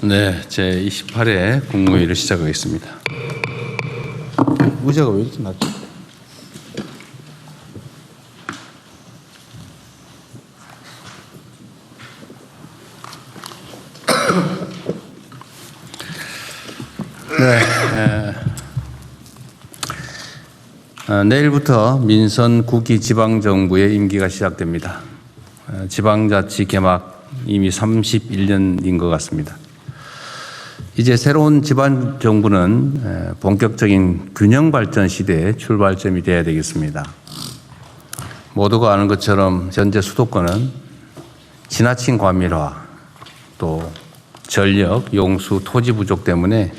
네, 제 28회 국무회의를 시작하겠습니다. 의자가 왜 이렇게 낮죠? 네, 내일부터 민선 9기 지방정부의 임기가 시작됩니다. 지방자치 개막 이미 31년인 것 같습니다. 이제 새로운 지방정부는 본격적인 균형발전 시대의 출발점이 되어야 되겠습니다. 모두가 아는 것처럼 현재 수도권은 지나친 과밀화, 또 전력, 용수, 토지 부족 때문에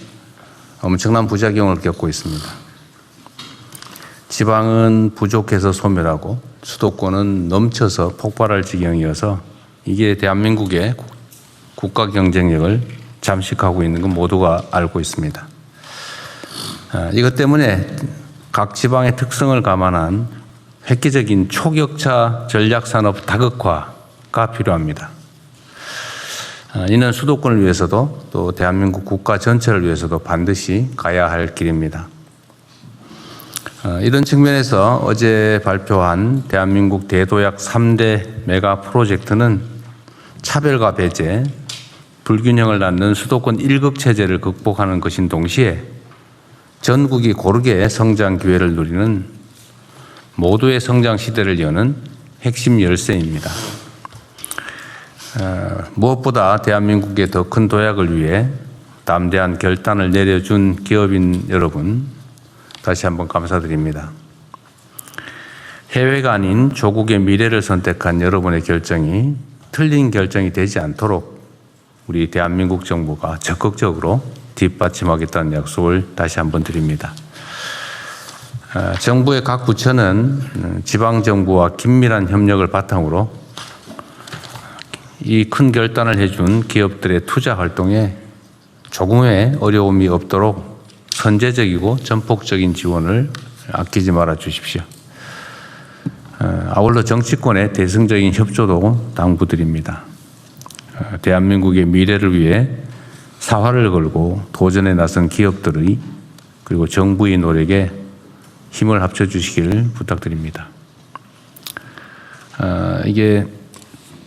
엄청난 부작용을 겪고 있습니다. 지방은 부족해서 소멸하고 수도권은 넘쳐서 폭발할 지경이어서 이게 대한민국의 국가 경쟁력을 잠식하고 있는 건 모두가 알고 있습니다. 이것 때문에 각 지방의 특성을 감안한 획기적인 초격차 전략산업 다극화가 필요합니다. 이는 수도권을 위해서도 또 대한민국 국가 전체를 위해서도 반드시 가야 할 길입니다. 이런 측면에서 어제 발표한 대한민국 대도약 3대 메가 프로젝트는 차별과 배제, 불균형을 낳는 수도권 1급 체제를 극복하는 것인 동시에 전국이 고르게 성장 기회를 누리는 모두의 성장 시대를 여는 핵심 열쇠입니다. 무엇보다 대한민국의 더 큰 도약을 위해 담대한 결단을 내려준 기업인 여러분, 다시 한번 감사드립니다. 해외가 아닌 조국의 미래를 선택한 여러분의 결정이 틀린 결정이 되지 않도록 우리 대한민국 정부가 적극적으로 뒷받침하겠다는 약속을 다시 한번 드립니다. 정부의 각 부처는 지방정부와 긴밀한 협력을 바탕으로 이 큰 결단을 해준 기업들의 투자 활동에 조금의 어려움이 없도록 선제적이고 전폭적인 지원을 아끼지 말아 주십시오. 아울러 정치권의 대승적인 협조도 당부드립니다. 대한민국의 미래를 위해 사활을 걸고 도전에 나선 기업들의 그리고 정부의 노력에 힘을 합쳐 주시길 부탁드립니다. 이게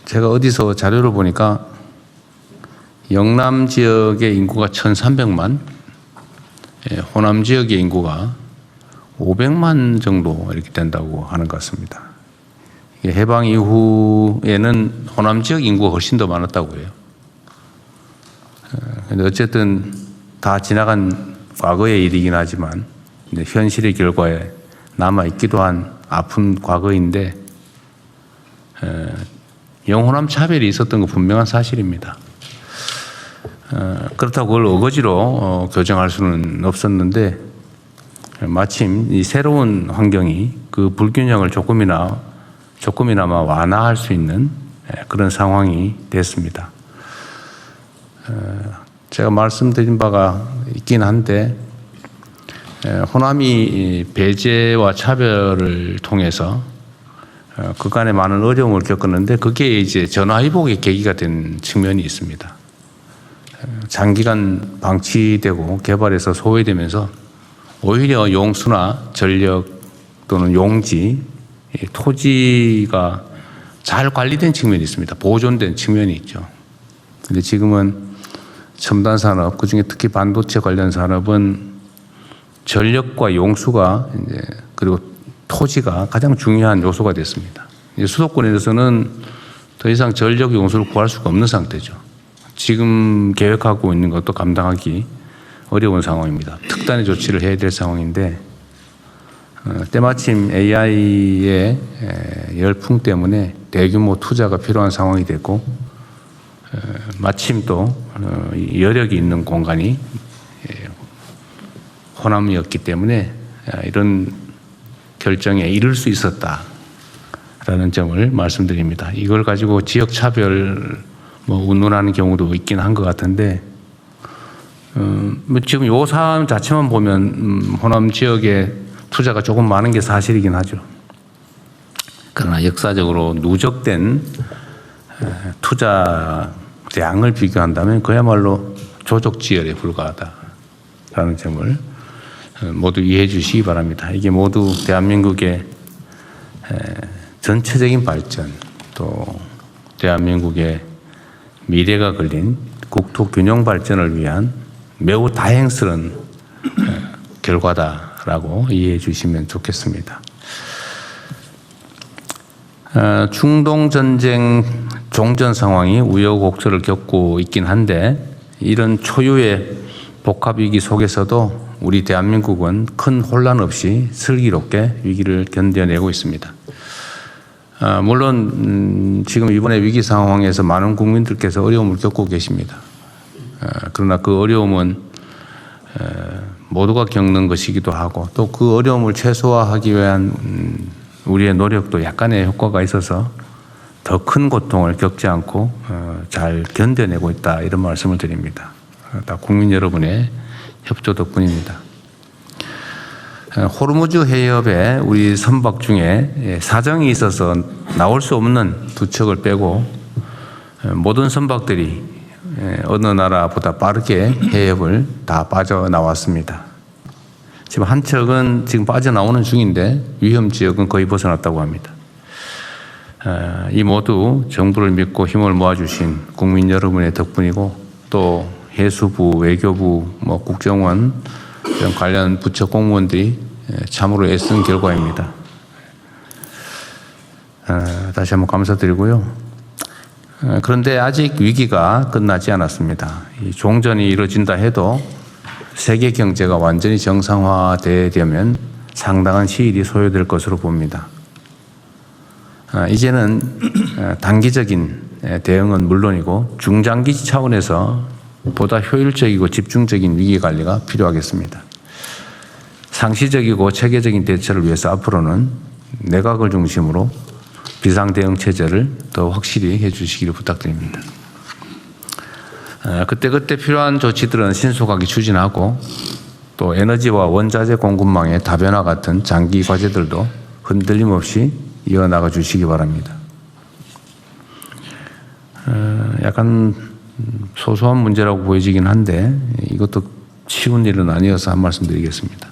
제가 어디서 자료를 보니까 영남 지역의 인구가 1,300만, 호남 지역의 인구가 500만 정도 이렇게 된다고 하는 것 같습니다. 해방 이후에는 호남 지역 인구가 훨씬 더 많았다고 해요. 근데 어쨌든 다 지나간 과거의 일이긴 하지만 현실의 결과에 남아있기도 한 아픈 과거인데 영호남 차별이 있었던 거 분명한 사실입니다. 그렇다고 그걸 어거지로 교정할 수는 없었는데 마침 이 새로운 환경이 그 불균형을 조금이나마 완화할 수 있는 그런 상황이 됐습니다. 제가 말씀드린 바가 있긴 한데 호남이 배제와 차별을 통해서 그간에 많은 어려움을 겪었는데 그게 이제 전화위복의 계기가 된 측면이 있습니다. 장기간 방치되고 개발해서 소외되면서 오히려 용수나 전력 또는 용지, 토지가 잘 관리된 측면이 있습니다. 보존된 측면이 있죠. 근데 지금은 첨단 산업, 그중에 특히 반도체 관련 산업은 전력과 용수가 이제 그리고 토지가 가장 중요한 요소가 됐습니다. 수도권에서는 더 이상 전력 용수를 구할 수가 없는 상태죠. 지금 계획하고 있는 것도 감당하기 어려운 상황입니다. 특단의 조치를 해야 될 상황인데 때마침 AI의 열풍 때문에 대규모 투자가 필요한 상황이 됐고 마침 또 여력이 있는 공간이 호남이었기 때문에 이런 결정에 이를 수 있었다라는 점을 말씀드립니다. 이걸 가지고 지역 차별 운운하는 경우도 있긴 한 것 같은데 지금 요 사안 자체만 보면 호남 지역에 투자가 조금 많은 게 사실이긴 하죠. 그러나 역사적으로 누적된 투자 양을 비교한다면 그야말로 조족지혈에 불과하다라는 점을 모두 이해해 주시기 바랍니다. 이게 모두 대한민국의 전체적인 발전, 또 대한민국의 미래가 걸린 국토 균형 발전을 위한 매우 다행스러운 결과다라고 이해해 주시면 좋겠습니다. 중동 전쟁 종전 상황이 우여곡절을 겪고 있긴 한데 이런 초유의 복합 위기 속에서도 우리 대한민국은 큰 혼란 없이 슬기롭게 위기를 견뎌내고 있습니다. 물론 지금 이번에 위기 상황에서 많은 국민들께서 어려움을 겪고 계십니다. 그러나 그 어려움은 모두가 겪는 것이기도 하고 또 그 어려움을 최소화하기 위한 우리의 노력도 약간의 효과가 있어서 더 큰 고통을 겪지 않고 잘 견뎌내고 있다 이런 말씀을 드립니다. 다 국민 여러분의 협조 덕분입니다. 호르무즈 해협에 우리 선박 중에 사정이 있어서 나올 수 없는 두 척을 빼고 모든 선박들이 어느 나라보다 빠르게 해협을 다 빠져나왔습니다. 지금 한 척은 지금 빠져나오는 중인데 위험 지역은 거의 벗어났다고 합니다. 이 모두 정부를 믿고 힘을 모아주신 국민 여러분의 덕분이고 또 해수부, 외교부, 국정원 이런 관련 부처 공무원들이 참으로 애쓴 결과입니다. 다시 한번 감사드리고요. 그런데 아직 위기가 끝나지 않았습니다. 이 종전이 이루어진다 해도 세계 경제가 완전히 정상화되려면 상당한 시일이 소요될 것으로 봅니다. 이제는 단기적인 대응은 물론이고 중장기 차원에서 보다 효율적이고 집중적인 위기 관리가 필요하겠습니다. 상시적이고 체계적인 대처를 위해서 앞으로는 내각을 중심으로 비상대응 체제를 더 확실히 해주시기를 부탁드립니다. 그때그때 필요한 조치들은 신속하게 추진하고 또 에너지와 원자재 공급망의 다변화 같은 장기 과제들도 흔들림 없이 이어나가 주시기 바랍니다. 약간 소소한 문제라고 보여지긴 한데 이것도 쉬운 일은 아니어서 한 말씀 드리겠습니다.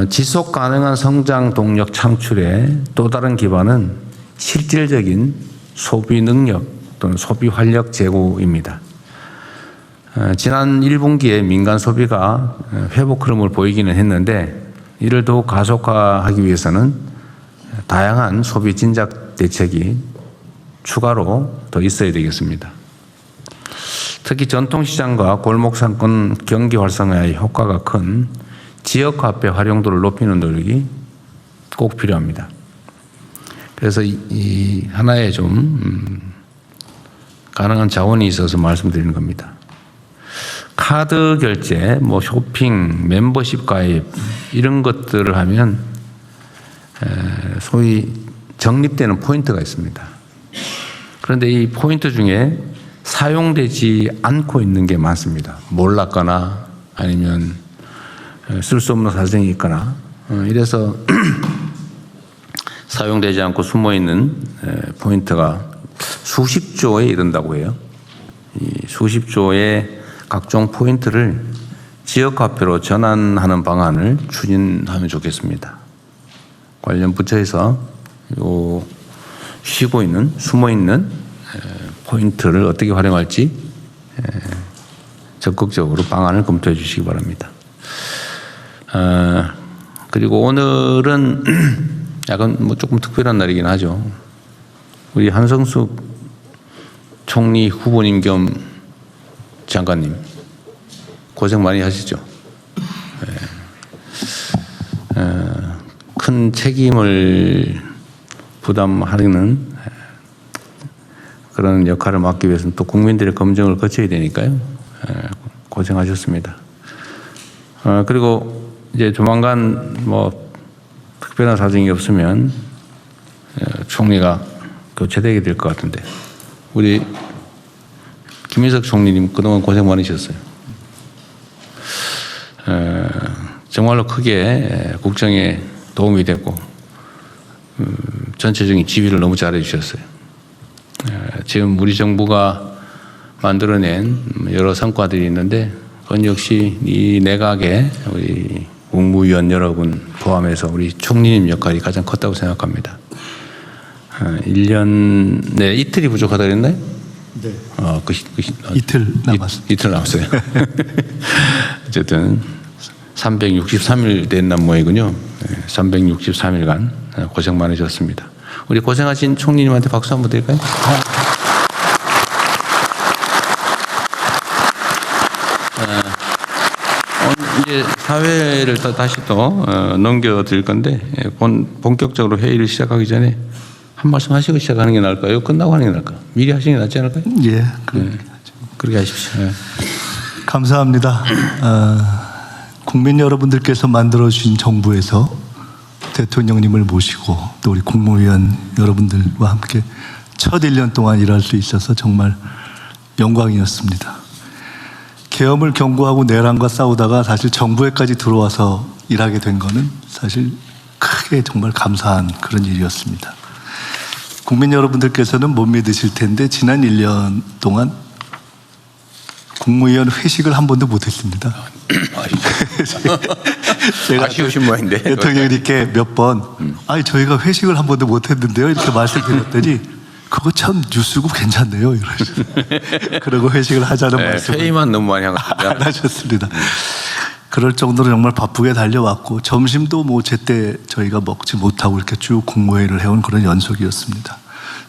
지속 가능한 성장 동력 창출의 또 다른 기반은 실질적인 소비 능력 또는 소비 활력 제고입니다. 지난 1분기에 민간 소비가 회복 흐름을 보이기는 했는데 이를 더욱 가속화하기 위해서는 다양한 소비 진작 대책이 추가로 더 있어야 되겠습니다. 특히 전통시장과 골목상권 경기 활성화의 효과가 큰 지역화폐 활용도를 높이는 노력이 꼭 필요합니다. 그래서 이 하나의 좀 가능한 자원이 있어서 말씀드리는 겁니다. 카드 결제, 쇼핑, 멤버십 가입 이런 것들을 하면 소위 적립되는 포인트가 있습니다. 그런데 이 포인트 중에 사용되지 않고 있는 게 많습니다. 몰랐거나 아니면 쓸 수 없는 사정이 있거나 이래서 사용되지 않고 숨어있는 포인트가 수십조에 이른다고 해요. 이 수십조의 각종 포인트를 지역화폐로 전환하는 방안을 추진하면 좋겠습니다. 관련 부처에서 쉬고 있는, 숨어 있는 포인트를 어떻게 활용할지 적극적으로 방안을 검토해 주시기 바랍니다. 그리고 오늘은 약간 조금 특별한 날이긴 하죠. 우리 한성숙 총리 후보님 겸 장관님 고생 많이 하시죠. 큰 책임을 부담하는 그런 역할을 맡기 위해서는 또 국민들의 검증을 거쳐야 되니까요. 고생하셨습니다. 그리고 이제 조만간 특별한 사정이 없으면 총리가 교체되게 될 것 같은데 우리 김인석 총리님 그동안 고생 많으셨어요. 정말로 크게 국정에 도움이 됐고 전체적인 지휘를 너무 잘해 주셨어요. 지금 우리 정부가 만들어낸 여러 성과들이 있는데 그건 역시 이 내각의 우리 국무위원 여러분 포함해서 우리 총리님 역할이 가장 컸다고 생각합니다. 1년, 네, 이틀이 부족하다 그랬나요? 네. 이틀 남았습니다. 이틀 남았어요. 어쨌든 363일 된 모양이군요. 363일간 고생 많으셨습니다. 우리 고생하신 총리님한테 박수 한번 드릴까요? 이제 사회를 다시 또 넘겨드릴 건데 본격적으로 회의를 시작하기 전에 한 말씀 하시고 시작하는 게 나을까요? 끝나고 하는 게 나을까요? 미리 하시는 게 낫지 않을까요? 예, 그렇게 하십시오. 네. 감사합니다. 국민 여러분들께서 만들어주신 정부에서 대통령님을 모시고 또 우리 국무위원 여러분들과 함께 첫 1년 동안 일할 수 있어서 정말 영광이었습니다. 계엄을 경고하고 내란과 싸우다가 사실 정부에까지 들어와서 일하게 된 거는 사실 크게 정말 감사한 그런 일이었습니다. 국민 여러분들께서는 못 믿으실 텐데 지난 1년 동안 국무위원 회식을 한 번도 못했습니다. 제가 아쉬우신 모양인데 대통령님께 몇 번 저희가 회식을 한 번도 못했는데요 이렇게 말씀드렸더니 그거 참 뉴스고 괜찮네요 이러시죠. 그러고 회식을 하자는 말씀 회의만 너무 많이 안 하셨습니다. 그럴 정도로 정말 바쁘게 달려왔고 점심도 뭐 제때 저희가 먹지 못하고 이렇게 쭉 국무회의를 해온 그런 연속이었습니다.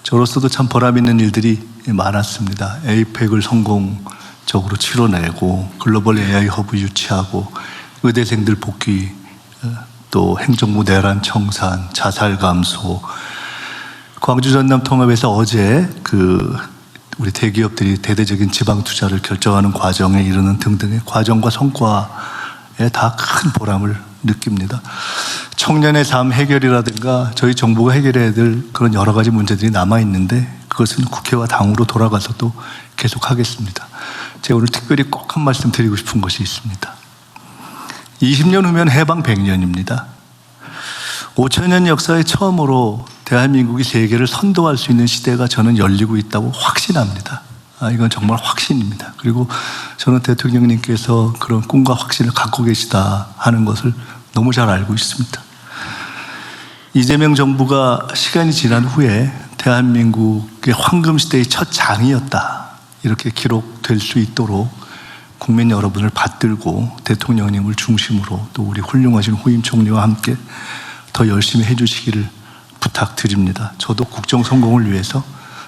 저로서도 참 보람 있는 일들이 많았습니다. 에이펙을 성공적으로 치러내고 글로벌 AI 허브 유치하고 의대생들 복귀 또 행정부 내란 청산 자살 감소 광주 전남 통합에서 어제 우리 대기업들이 대대적인 지방 투자를 결정하는 과정에 이르는 등등의 과정과 성과에 다 큰 보람을 느낍니다. 청년의 삶 해결이라든가 저희 정부가 해결해야 될 그런 여러 가지 문제들이 남아있는데 그것은 국회와 당으로 돌아가서 또 계속하겠습니다. 제가 오늘 특별히 꼭 한 말씀 드리고 싶은 것이 있습니다. 20년 후면 해방 100년입니다. 5천년 역사에 처음으로 대한민국이 세계를 선도할 수 있는 시대가 저는 열리고 있다고 확신합니다. 이건 정말 확신입니다. 그리고 저는 대통령님께서 그런 꿈과 확신을 갖고 계시다 하는 것을 너무 잘 알고 있습니다. 이재명 정부가 시간이 지난 후에 대한민국의 황금시대의 첫 장이었다 이렇게 기록될 수 있도록 국민 여러분을 받들고 대통령님을 중심으로 또 우리 훌륭하신 후임 총리와 함께 더 열심히 해주시기를 부탁드립니다. 저도 국정 성공을 위해서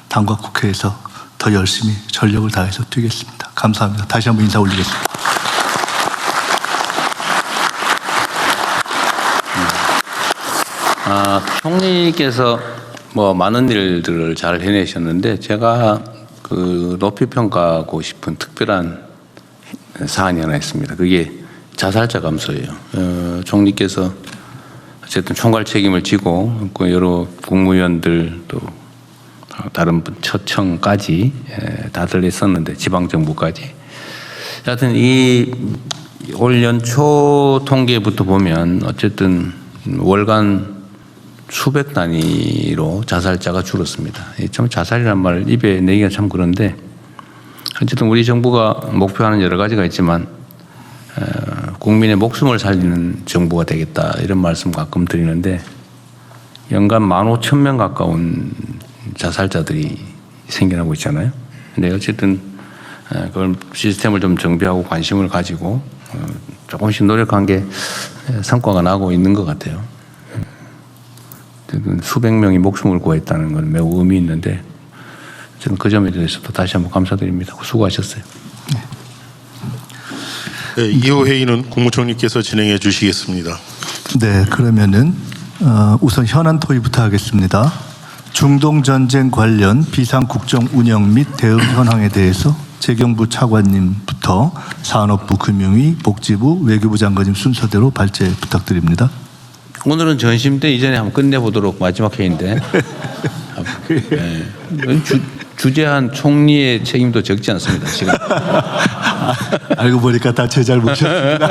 당과 국회에서 더 열심히 전력을 다해서 뛰겠습니다. 감사합니다. 다시 한번 인사 올리겠습니다. 총리께서 뭐 많은 일들을 잘 해내셨는데 제가 높이 평가하고 싶은 특별한 사안이 하나 있습니다. 그게 자살자 감소예요. 총리께서 어쨌든 총괄 책임을 지고 여러 국무위원들 또 다른 처청까지 다들 했었는데 지방정부까지 하여튼 이 올 연초 통계부터 보면 어쨌든 월간 수백 단위로 자살자가 줄었습니다. 참 자살이란 말 입에 내기가 참 그런데 어쨌든 우리 정부가 목표하는 여러 가지가 있지만 국민의 목숨을 살리는 정부가 되겠다 이런 말씀 가끔 드리는데 연간 15,000명 가까운 자살자들이 생겨나고 있잖아요. 근데 어쨌든 그걸 시스템을 좀 정비하고 관심을 가지고 조금씩 노력한 게 성과가 나고 있는 것 같아요. 수백 명이 목숨을 구했다는 건 매우 의미 있는데 저는 그 점에 대해서도 다시 한번 감사드립니다. 수고하셨어요. 네, 이후 회의는 국무총리께서 진행해 주시겠습니다. 네, 그러면은 우선 현안 토의부터 하겠습니다. 중동 전쟁 관련 비상 국정 운영 및 대응 현황에 대해서 재경부 차관님부터 산업부, 금융위, 복지부, 외교부 장관님 순서대로 발제 부탁드립니다. 오늘은 전심 때 이전에 한번 끝내보도록 마지막 회의인데 네. 주재한 총리의 책임도 적지 않습니다. 지금 알고 보니까 다 제 잘못이었습니다.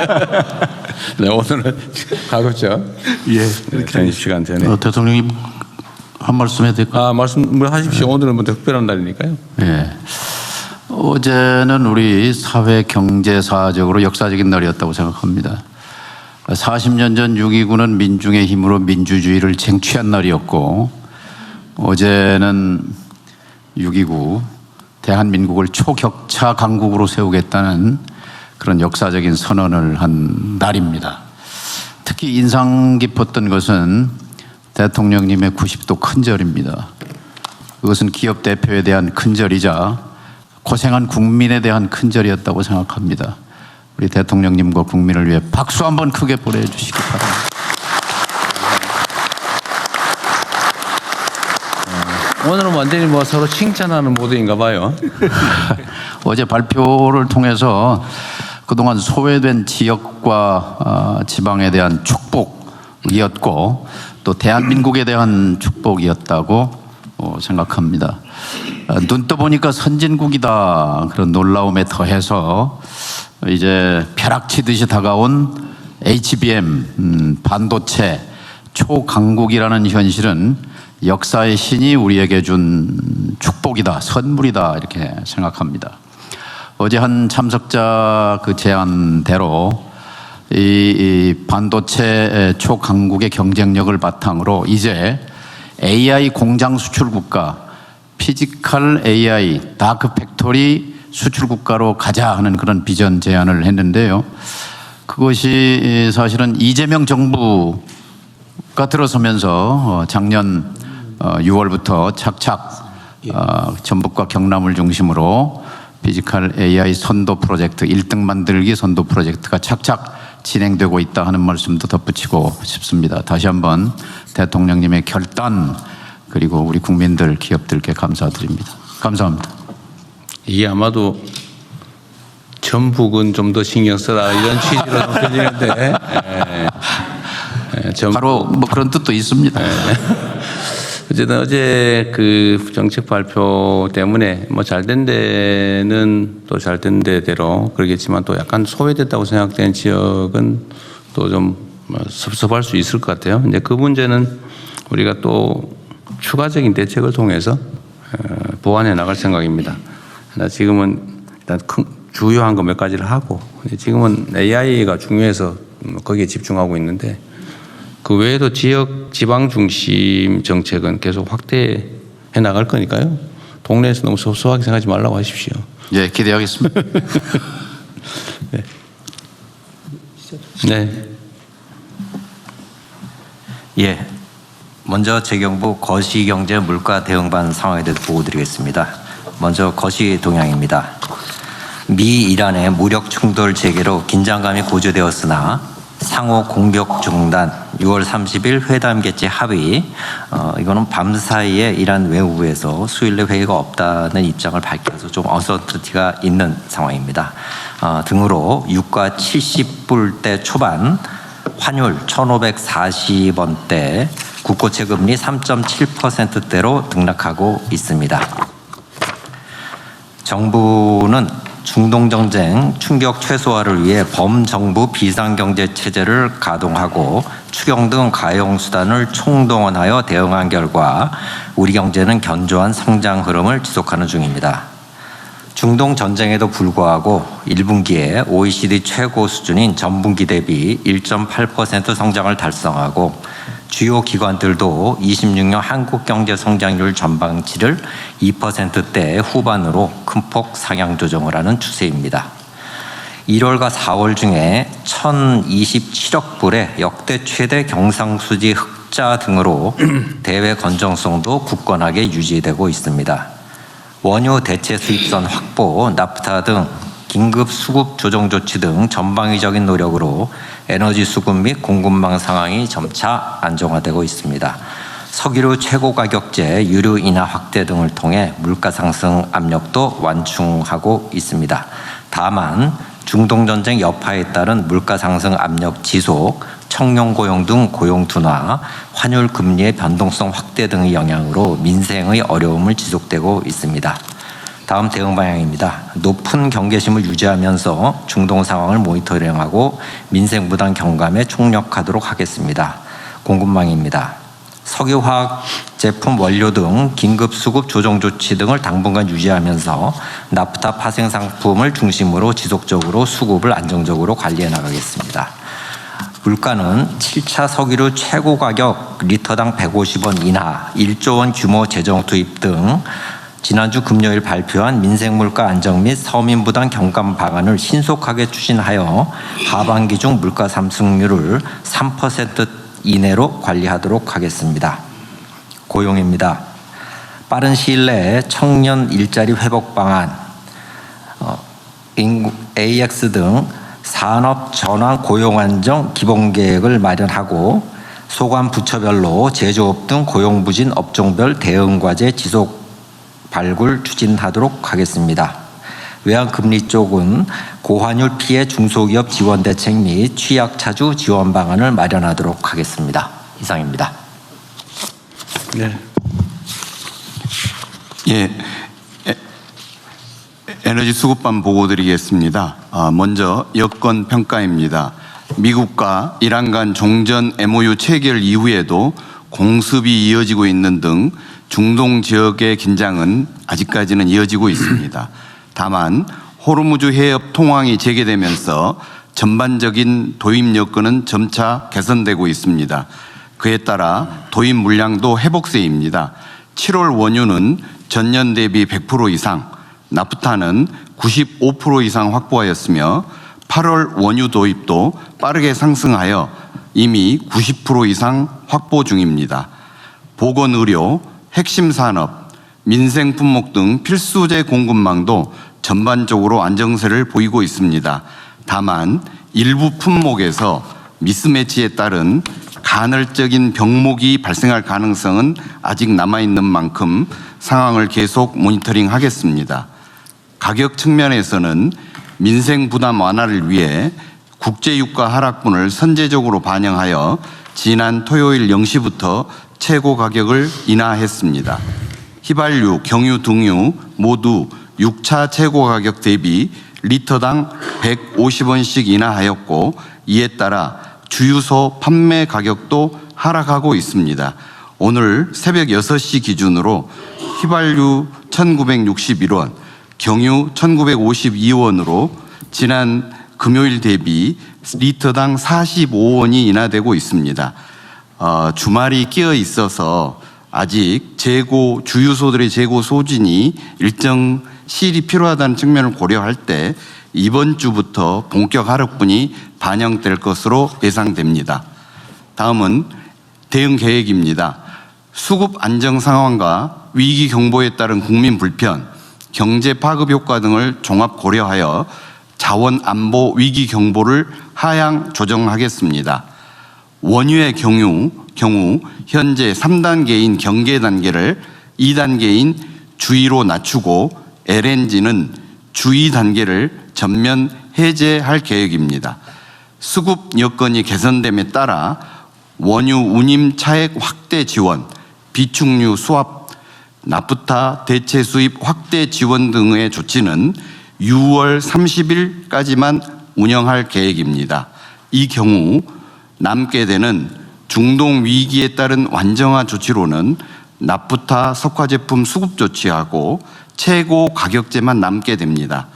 네, 오늘은 가급적 예, 전심 시간 전에 대통령님 한 말씀 해도 될까요? 말씀하십시오. 오늘은 뭐 특별한 날이니까요. 예. 어제는 우리 사회 경제사적으로 역사적인 날이었다고 생각합니다. 40년 전 6.29는 민중의 힘으로 민주주의를 쟁취한 날이었고, 어제는 6.29 대한민국을 초격차 강국으로 세우겠다는 그런 역사적인 선언을 한 날입니다. 특히 인상 깊었던 것은 대통령님의 90도 큰절입니다. 그것은 기업 대표에 대한 큰절이자 고생한 국민에 대한 큰절이었다고 생각합니다. 우리 대통령님과 국민을 위해 박수 한번 크게 보내주시기 바랍니다. 오늘은 완전히 뭐 서로 칭찬하는 모드인가 봐요. 어제 발표를 통해서 그동안 소외된 지역과 지방에 대한 축복이었고 또 대한민국에 대한 축복이었다고 생각합니다. 눈 떠보니까 선진국이다 그런 놀라움에 더해서 이제 벼락치듯이 다가온 HBM 반도체 초강국이라는 현실은 역사의 신이 우리에게 준 축복이다, 선물이다 이렇게 생각합니다. 어제 한 참석자 그 제안대로 이 반도체 초강국의 경쟁력을 바탕으로 이제 AI 공장 수출 국가, 피지컬 AI 다크 팩토리 수출 국가로 가자 하는 그런 비전 제안을 했는데요. 그것이 사실은 이재명 정부가 들어서면서 작년 6월부터 착착 전북과 경남을 중심으로 피지컬 AI 선도 프로젝트 1등 만들기 선도 프로젝트가 착착 진행되고 있다 하는 말씀도 덧붙이고 싶습니다. 다시 한번 대통령님의 결단 그리고 우리 국민들 기업들께 감사드립니다. 감사합니다. 이게 아마도 전북은 좀 더 신경 써라 이런 취지로 좀 들리는데 바로 뭐 그런 뜻도 있습니다. 어쨌든 어제 그 정책 발표 때문에 뭐 잘된 데는 또 잘된 데대로 그러겠지만 또 약간 소외됐다고 생각되는 지역은 또 좀 섭섭할 수 있을 것 같아요. 근데 그 문제는 우리가 또 추가적인 대책을 통해서 보완해 나갈 생각입니다. 지금은 일단 주요한 거 몇 가지를 하고 지금은 AI가 중요해서 거기에 집중하고 있는데 그 외에도 지방 중심 정책은 계속 확대해 나갈 거니까요. 동네에서 너무 섭섭하게 생각하지 말라고 하십시오. 예, 기대하겠습니다. 네. 네. 예. 먼저 재경부 거시경제 물가 대응반 상황에 대해서 보고드리겠습니다. 먼저 거시 동향입니다. 미 이란의 무력 충돌 재개로 긴장감이 고조되었으나 상호 공격 중단 6월 30일 회담 개최 합의 이거는 밤 사이에 이란 외무부에서 수일 내 회의가 없다는 입장을 밝혀서 좀 어서트티가 있는 상황입니다. 등으로 유가 70불대 초반 환율 1,540원대 국고채 금리 3.7%대로 등락하고 있습니다. 정부는 중동 정쟁 충격 최소화를 위해 범정부 비상경제 체제를 가동하고 추경 등 가용 수단을 총동원하여 대응한 결과 우리 경제는 견조한 성장 흐름을 지속하는 중입니다. 중동 전쟁에도 불구하고 1분기에 OECD 최고 수준인 전분기 대비 1.8% 성장을 달성하고 주요 기관들도 26년 한국 경제 성장률 전망치를 2%대 후반으로 큰 폭 상향 조정을 하는 추세입니다. 1월과 4월 중에 1,027억 불의 역대 최대 경상수지 흑자 등으로 대외 건전성도 굳건하게 유지되고 있습니다. 원유 대체 수입선 확보, 나프타 등 긴급 수급 조정 조치 등 전방위적인 노력으로 에너지 수급 및 공급망 상황이 점차 안정화되고 있습니다. 석유류 최고 가격제 유류 인하 확대 등을 통해 물가 상승 압력도 완충하고 있습니다. 다만 중동 전쟁 여파에 따른 물가 상승 압력 지속, 청년 고용 등 고용 둔화, 환율 금리의 변동성 확대 등의 영향으로 민생의 어려움을 지속되고 있습니다. 다음 대응 방향입니다. 높은 경계심을 유지하면서 중동 상황을 모니터링하고 민생 부담 경감에 총력하도록 하겠습니다. 공급망입니다. 석유화학 제품 원료 등 긴급 수급 조정 조치 등을 당분간 유지하면서 나프타 파생 상품을 중심으로 지속적으로 수급을 안정적으로 관리해 나가겠습니다. 물가는 7차 석유류 최고 가격 리터당 150원 인하, 1조 원 규모 재정 투입 등 지난주 금요일 발표한 민생물가 안정 및 서민 부담 경감 방안을 신속하게 추진하여 하반기 중 물가 상승률을 3% 이내로 관리하도록 하겠습니다. 고용입니다. 빠른 시일 내에 청년 일자리 회복 방안, AX 등 산업 전환 고용 안정 기본 계획을 마련하고 소관 부처별로 제조업 등 고용 부진 업종별 대응 과제 지속 발굴 추진하도록 하겠습니다. 외환금리 쪽은 고환율 피해 중소기업 지원 대책 및 취약 차주 지원 방안을 마련하도록 하겠습니다. 이상입니다. 네. 예, 에너지 수급반 보고 드리겠습니다. 먼저 여건 평가입니다. 미국과 이란 간 종전 MOU 체결 이후에도 공습이 이어지고 있는 등 중동 지역의 긴장은 아직까지는 이어지고 있습니다. 다만 호르무즈 해협 통항이 재개되면서 전반적인 도입 여건은 점차 개선되고 있습니다. 그에 따라 도입 물량도 회복세입니다. 7월 원유는 전년 대비 100% 이상, 나프타는 95% 이상 확보하였으며 8월 원유 도입도 빠르게 상승하여 이미 90% 이상 확보 중입니다. 보건의료, 핵심 산업, 민생 품목 등 필수재 공급망도 전반적으로 안정세를 보이고 있습니다. 다만 일부 품목에서 미스매치에 따른 간헐적인 병목이 발생할 가능성은 아직 남아있는 만큼 상황을 계속 모니터링하겠습니다. 가격 측면에서는 민생 부담 완화를 위해 국제유가 하락분을 선제적으로 반영하여 지난 토요일 0시부터 최고 가격을 인하했습니다. 휘발유, 경유 등유 모두 6차 최고 가격 대비 리터당 150원씩 인하하였고 이에 따라 주유소 판매 가격도 하락하고 있습니다. 오늘 새벽 6시 기준으로 휘발유 1,961원, 경유 1,952원으로 지난 금요일 대비 리터당 45원이 인하되고 있습니다. 주말이 끼어 있어서 아직 주유소들의 재고 소진이 일정 시일이 필요하다는 측면을 고려할 때 이번 주부터 본격 하락분이 반영될 것으로 예상됩니다. 다음은 대응 계획입니다. 수급 안정 상황과 위기 경보에 따른 국민 불편, 경제 파급 효과 등을 종합 고려하여 자원 안보 위기 경보를 하향 조정하겠습니다. 원유의 경우 현재 3단계인 경계 단계를 2단계인 주의로 낮추고 LNG는 주의 단계를 전면 해제할 계획입니다. 수급 여건이 개선됨에 따라 원유 운임 차액 확대 지원, 비축유 수합, 나프타 대체 수입 확대 지원 등의 조치는 6월 30일까지만 운영할 계획입니다. 이 경우 남게 되는 중동 위기에 따른 완정화 조치로는 나프타 석화 제품 수급 조치하고 최고 가격제만 남게 됩니다.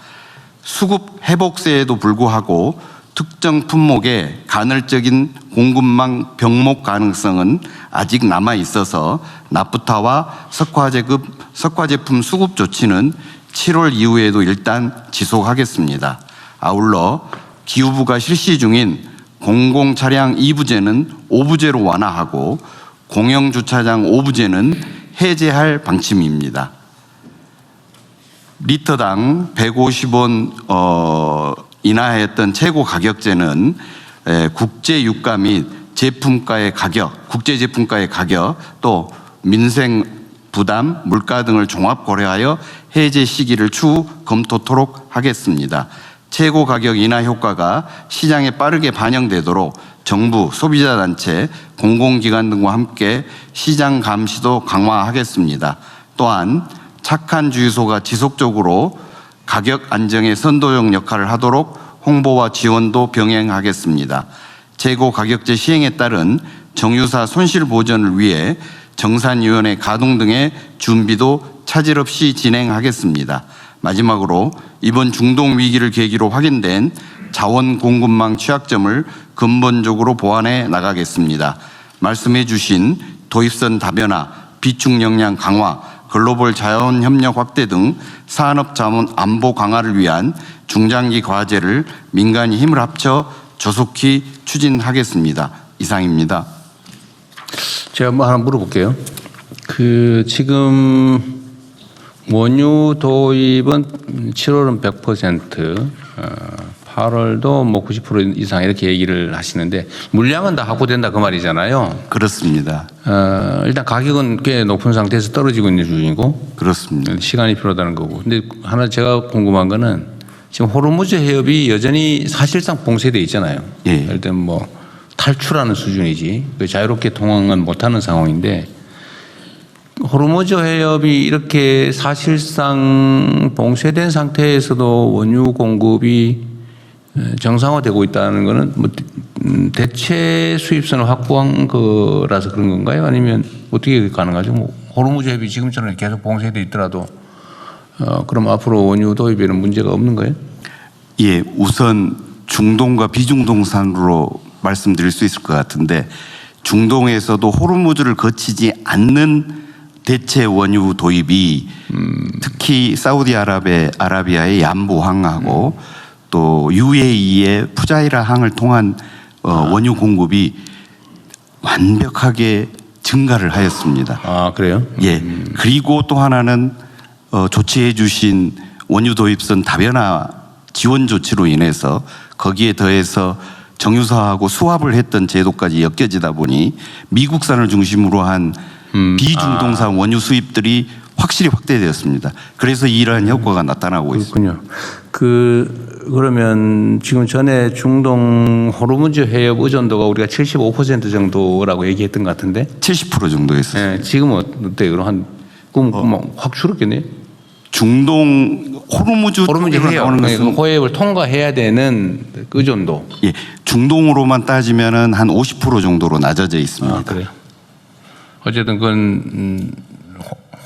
수급 회복세에도 불구하고 특정 품목의 간헐적인 공급망 병목 가능성은 아직 남아 있어서 나프타와 석화 제품 수급 조치는 7월 이후에도 일단 지속하겠습니다. 아울러 기후부가 실시 중인 공공차량 2부제는 5부제로 완화하고 공영주차장 5부제는 해제할 방침입니다. 리터당 150원 인하했던 최고 가격제는 국제 유가 및 제품가의 가격, 국제 제품가의 가격 또 민생 부담, 물가 등을 종합 고려하여 해제 시기를 추후 검토토록 하겠습니다. 최고 가격 인하 효과가 시장에 빠르게 반영되도록 정부, 소비자단체, 공공기관 등과 함께 시장 감시도 강화하겠습니다. 또한 착한 주유소가 지속적으로 가격 안정의 선도적 역할을 하도록 홍보와 지원도 병행하겠습니다. 최고 가격제 시행에 따른 정유사 손실 보전을 위해 정산위원회 가동 등의 준비도 차질 없이 진행하겠습니다. 마지막으로 이번 중동 위기를 계기로 확인된 자원 공급망 취약점을 근본적으로 보완해 나가겠습니다. 말씀해 주신 도입선 다변화, 비축 역량 강화, 글로벌 자원 협력 확대 등 산업 자원 안보 강화를 위한 중장기 과제를 민간이 힘을 합쳐 조속히 추진하겠습니다. 이상입니다. 제가 뭐 하나 물어볼게요. 지금 원유 도입은 7월은 100%, 8월도 뭐 90% 이상 이렇게 얘기를 하시는데 물량은 다 확보된다 그 말이잖아요. 그렇습니다. 일단 가격은 꽤 높은 상태에서 떨어지고 있는 중이고 그렇습니다. 시간이 필요하다는 거고. 근데 하나 제가 궁금한 거는 지금 호르무즈 해협이 여전히 사실상 봉쇄돼 있잖아요. 예. 예를 들면 뭐 탈출하는 수준이지 자유롭게 통항은 못하는 상황인데 호르무즈 해협이 이렇게 사실상 봉쇄된 상태에서도 원유 공급이 정상화되고 있다는 것은 뭐 대체 수입선을 확보한 거라서 그런 건가요? 아니면 어떻게 가능하죠? 뭐 호르무즈 해협이 지금처럼 계속 봉쇄돼 있더라도 그럼 앞으로 원유 도입에는 문제가 없는 거예요? 예, 우선 중동과 비중동산으로 말씀드릴 수 있을 것 같은데 중동에서도 호르무즈를 거치지 않는 대체 원유 도입이 특히 사우디아라비아의 얀부항하고 또 UAE의 푸자이라 항을 통한 원유 공급이 완벽하게 증가를 하였습니다. 아, 그래요? 예. 그리고 또 하나는 조치해 주신 원유 도입선 다변화 지원 조치로 인해서 거기에 더해서 정유사하고 수합을 했던 제도까지 엮여지다 보니 미국산을 중심으로 한 비중동산 원유 수입들이 확실히 확대되었습니다. 그래서 이러한 효과가 나타나고 있습니다. 그렇군요. 그러면 지금 전에 중동 호르무즈 해협 의존도가 우리가 75% 정도라고 얘기했던 것 같은데 70% 정도였어요. 네, 지금은 어때요? 그럼 확 줄었겠네요? 중동 호르무즈 해협 나오는 것은 호협을 통과해야 되는 의존도. 예, 중동으로만 따지면은 한 50% 정도로 낮아져 있습니다. 아, 그래요. 어쨌든 그건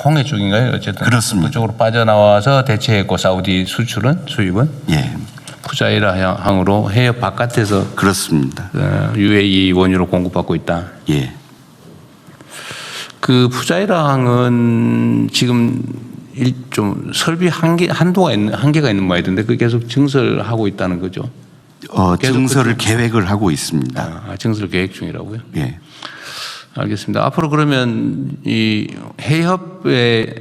홍해 쪽인가요? 어쨌든 그렇습니다. 그쪽으로 빠져나와서 대체했고 사우디 수입은 예, 푸자이라 항으로 해협 바깥에서 그렇습니다. UAE 원유로 공급받고 있다. 예, 그 푸자이라 항은 지금 좀 설비 한계가 있는 모양이던데 그 계속 증설하고 있다는 거죠. 증설을 계획을 하고 있습니다. 증설 계획 중이라고요? 예. 알겠습니다. 앞으로 그러면 이 해협의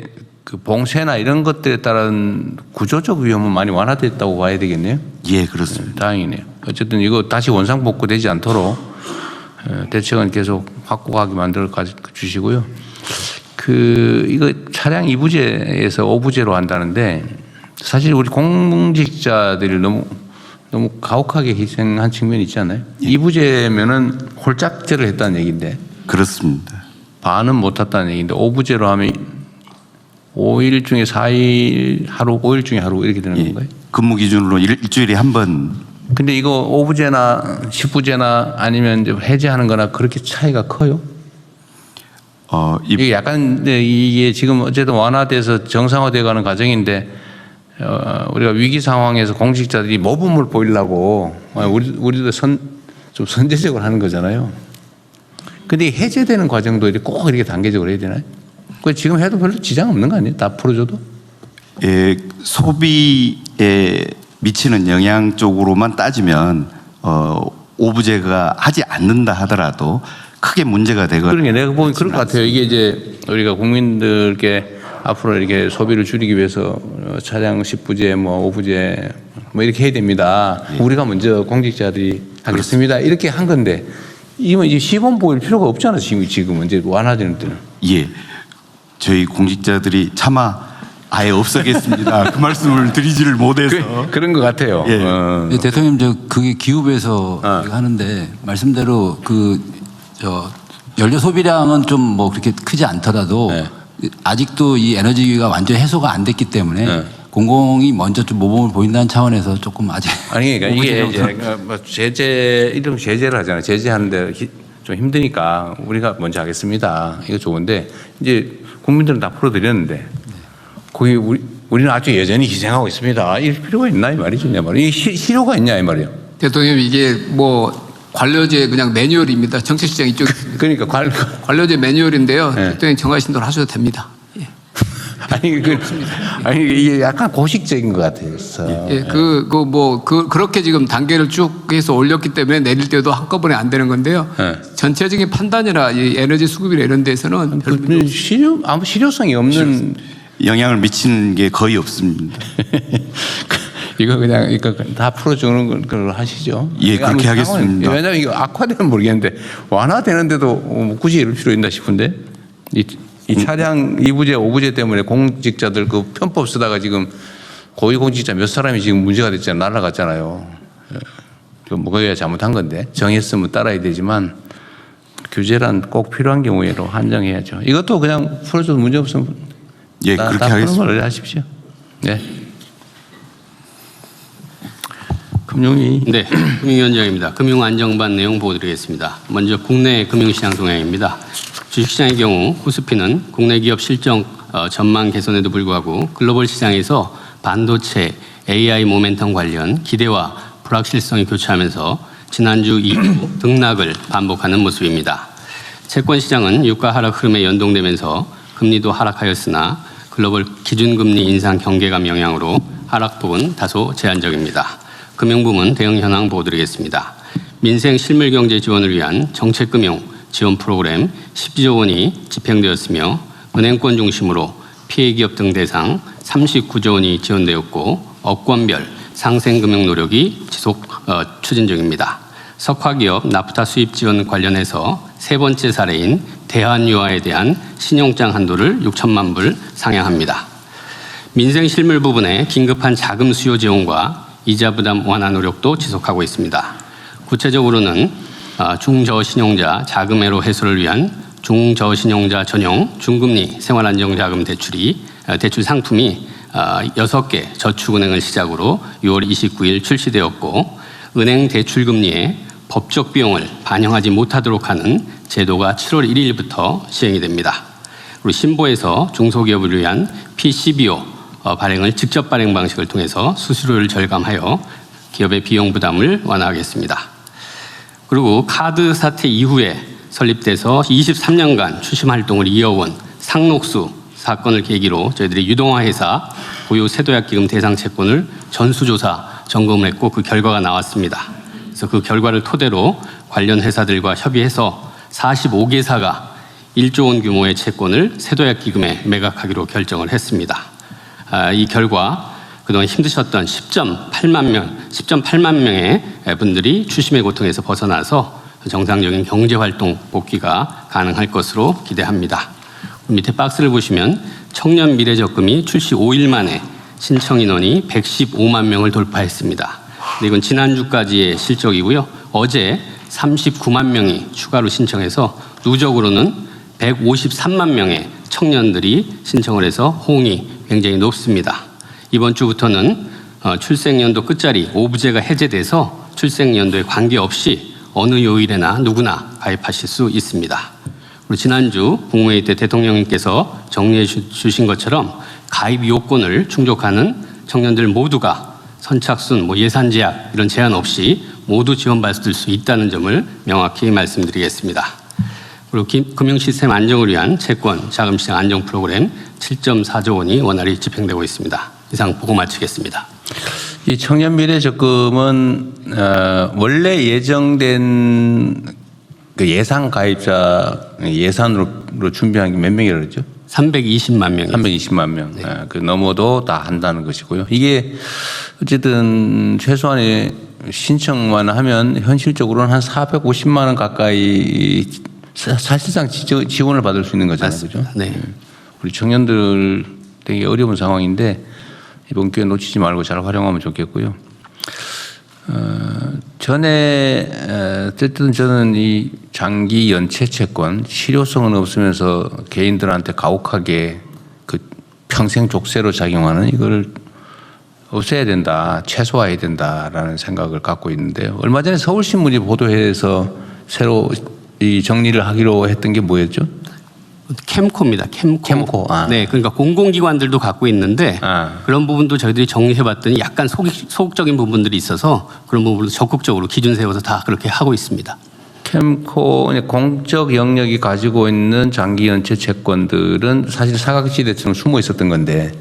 그 봉쇄나 이런 것들에 따른 구조적 위험은 많이 완화됐다고 봐야 되겠네요. 예, 그렇습니다. 다행이네요. 어쨌든 이거 다시 원상복구되지 않도록 대책은 계속 확고하게 만들어 주시고요. 이거 차량 2부제에서 5부제로 한다는데 사실 우리 공직자들이 너무 가혹하게 희생한 측면이 있지 않나요? 2부제면은 홀짝제를 했다는 얘기인데 그렇습니다. 반은 못 탔다는 얘기인데 5부제로 하면 5일 중에 4일 하루, 5일 중에 하루 이렇게 되는 건가요? 근무 기준으로 일주일에 한 번. 근데 이거 5부제나 10부제나 아니면 이제 해제하는 거나 그렇게 차이가 커요? 이게 약간 이게 지금 어쨌든 완화돼서 정상화돼 가는 과정인데 우리가 위기 상황에서 공직자들이 모범을 보이려고 우리도 좀 선제적으로 하는 거잖아요. 근데 해제되는 과정도 꼭 이렇게 단계적으로 해야 되나요? 그 지금 해도 별로 지장 없는 거 아니에요? 다 풀어줘도? 예, 소비에 미치는 영향 쪽으로만 따지면 5부제가 하지 않는다 하더라도 크게 문제가 되거든요. 그러니까 내가 보면 그럴 것 같아요. 이게 이제 우리가 국민들께 앞으로 이렇게 소비를 줄이기 위해서 차량 10부제, 뭐 5부제 뭐 이렇게 해야 됩니다. 예. 우리가 먼저 공직자들이 하겠습니다. 이렇게 한 건데 이건 이제 시범 보일 필요가 없잖아요. 지금은 이제 완화되는 때는. 예, 저희 공직자들이 차마 아예 없애겠습니다. 그 말씀을 드리지를 못해서. 그런 것 같아요. 예. 대통령 그게 기후부에서 하는데 말씀대로 연료 소비량은 좀 뭐 그렇게 크지 않더라도 네. 아직도 이 에너지가 완전 해소가 안 됐기 때문에 네. 공공이 먼저 좀 모범을 보인다는 차원에서 조금 아직 아니 그러니까 이게 이제 뭐 제재 이런 제재를 하잖아요. 제재하는데 좀 힘드니까 우리가 먼저 하겠습니다. 이거 좋은데 이제 국민들은 다 풀어드렸는데 거기 우리는 아주 여전히 희생하고 있습니다. 이럴 필요가 있나 이 말이죠, 내 말이에요. 이게 실효가 있냐 이 말이에요. 대통령 이게 뭐 관료제 그냥 매뉴얼입니다. 정책시장 이쪽에 있습니다. 그러니까 관료제 매뉴얼인데요. 네. 대통령 정하신 대로 하셔도 됩니다. 예. 아니 이게 약간 고식적인 것 같아서. 예, 그렇게 지금 단계를 쭉 해서 올렸기 때문에 내릴 때도 한꺼번에 안 되는 건데요. 네. 전체적인 판단이나 이 에너지 수급이나 이런 데서는 별 아무 실효성이 없는. 영향을 미치는 게 거의 없습니다. 이거 그냥 이거 다 풀어주는 걸 하시죠. 예, 그렇게 아무 하겠습니다. 왜냐하면 이거 악화되면 모르겠는데 완화되는데도 굳이 이럴 필요 있나 싶은데 이 차량 2부제, 5부제 때문에 공직자들 그 편법 쓰다가 지금 고위공직자 몇 사람이 지금 문제가 됐잖아요. 날아갔잖아요. 뭐 그게 잘못한 건데 정했으면 따라야 되지만 규제란 꼭 필요한 경우에로 한정해야죠. 이것도 그냥 풀어줘도 문제 없으면 예, 그렇게 하겠습니다. 걸 하십시오. 네. 금융위. 네, 금융위원장입니다. 금융안정반 내용 보여드리겠습니다. 먼저 국내 금융시장 동향입니다. 주식시장의 경우 코스피는 국내 기업 실적 전망 개선에도 불구하고 글로벌 시장에서 반도체, AI 모멘텀 관련 기대와 불확실성이 교차하면서 지난주 이후 등락을 반복하는 모습입니다. 채권 시장은 유가 하락 흐름에 연동되면서 금리도 하락하였으나 글로벌 기준금리 인상 경계감 영향으로 하락폭은 다소 제한적입니다. 금융부문 대응 현황 보여드리겠습니다. 민생 실물 경제 지원을 위한 정책금융 지원 프로그램 10조 원이 집행되었으며 은행권 중심으로 피해기업 등 대상 39조 원이 지원되었고 업권별 상생금융 노력이 지속 추진 중입니다. 석화기업 나프타 수입 지원 관련해서 세 번째 사례인 대한유화에 대한 신용장 한도를 6천만 불 상향합니다. 민생 실물 부분에 긴급한 자금 수요 지원과 이자 부담 완화 노력도 지속하고 있습니다. 구체적으로는 중저신용자 자금애로 해소를 위한 중저신용자 전용 중금리 생활안정자금 대출 상품이 6개 저축은행을 시작으로 6월 29일 출시되었고 은행 대출금리에 법적 비용을 반영하지 못하도록 하는 제도가 7월 1일부터 시행이 됩니다. 그리고 신보에서 중소기업을 위한 PCBO 발행을 직접 발행 방식을 통해서 수수료를 절감하여 기업의 비용 부담을 완화하겠습니다. 그리고 카드 사태 이후에 설립돼서 23년간 추심 활동을 이어온 상록수 사건을 계기로 저희들이 유동화회사 보유 세도약기금 대상 채권을 전수조사 점검을 했고 그 결과가 나왔습니다. 그래서 그 결과를 토대로 관련 회사들과 협의해서 45개사가 1조 원 규모의 채권을 세도약기금에 매각하기로 결정을 했습니다. 이 결과 그동안 힘드셨던 10.8만 명의 분들이 추심의 고통에서 벗어나서 정상적인 경제활동 복귀가 가능할 것으로 기대합니다. 밑에 박스를 보시면 청년 미래적금이 출시 5일 만에 신청 인원이 115만 명을 돌파했습니다. 이건 지난주까지의 실적이고요. 어제 39만 명이 추가로 신청해서 누적으로는 153만 명의 청년들이 신청을 해서 호응이 굉장히 높습니다. 이번 주부터는 출생연도 끝자리 5부제가 해제돼서 출생연도에 관계없이 어느 요일에나 누구나 가입하실 수 있습니다. 그리고 지난주 국무회의 때 대통령님께서 정리해 주신 것처럼 가입 요건을 충족하는 청년들 모두가 선착순, 예산 제약 이런 제한 없이 모두 지원받을 수 있다는 점을 명확히 말씀드리겠습니다. 그리고 금융시스템 안정을 위한 채권 자금시장 안정 프로그램 7.4조 원이 원활히 집행되고 있습니다. 이상 보고 마치겠습니다. 이 청년 미래 적금은 원래 예정된 그 예상 가입자 예산으로 준비한 게 몇 명이라고 그랬죠? 320만 명이요. 320만 명. 네. 그 넘어도 다 한다는 것이고요. 이게 어쨌든 최소한의 신청만 하면 현실적으로는 한 450만 원 가까이 사실상 지원을 받을 수 있는 거잖아요. 그죠? 네. 우리 청년들 되게 어려운 상황인데 이번 기회 놓치지 말고 잘 활용하면 좋겠고요. 전에 어쨌든 저는 이 장기 연체 채권 실효성은 없으면서 개인들한테 가혹하게 그 평생 족쇄로 작용하는 이걸 없애야 된다, 최소화해야 된다라는 생각을 갖고 있는데요. 얼마 전에 서울신문이 보도해서 새로 이 정리를 하기로 했던 게 뭐였죠? 캠코입니다. 캠코. 캠코, 아. 네, 그러니까 공공기관들도 갖고 있는데 아. 그런 부분도 저희들이 정리해봤더니 약간 소극적인 부분들이 있어서 그런 부분을 적극적으로 기준 세워서 다 그렇게 하고 있습니다. 캠코 공적 영역이 가지고 있는 장기 연체 채권들은 사실 사각지대처럼 숨어 있었던 건데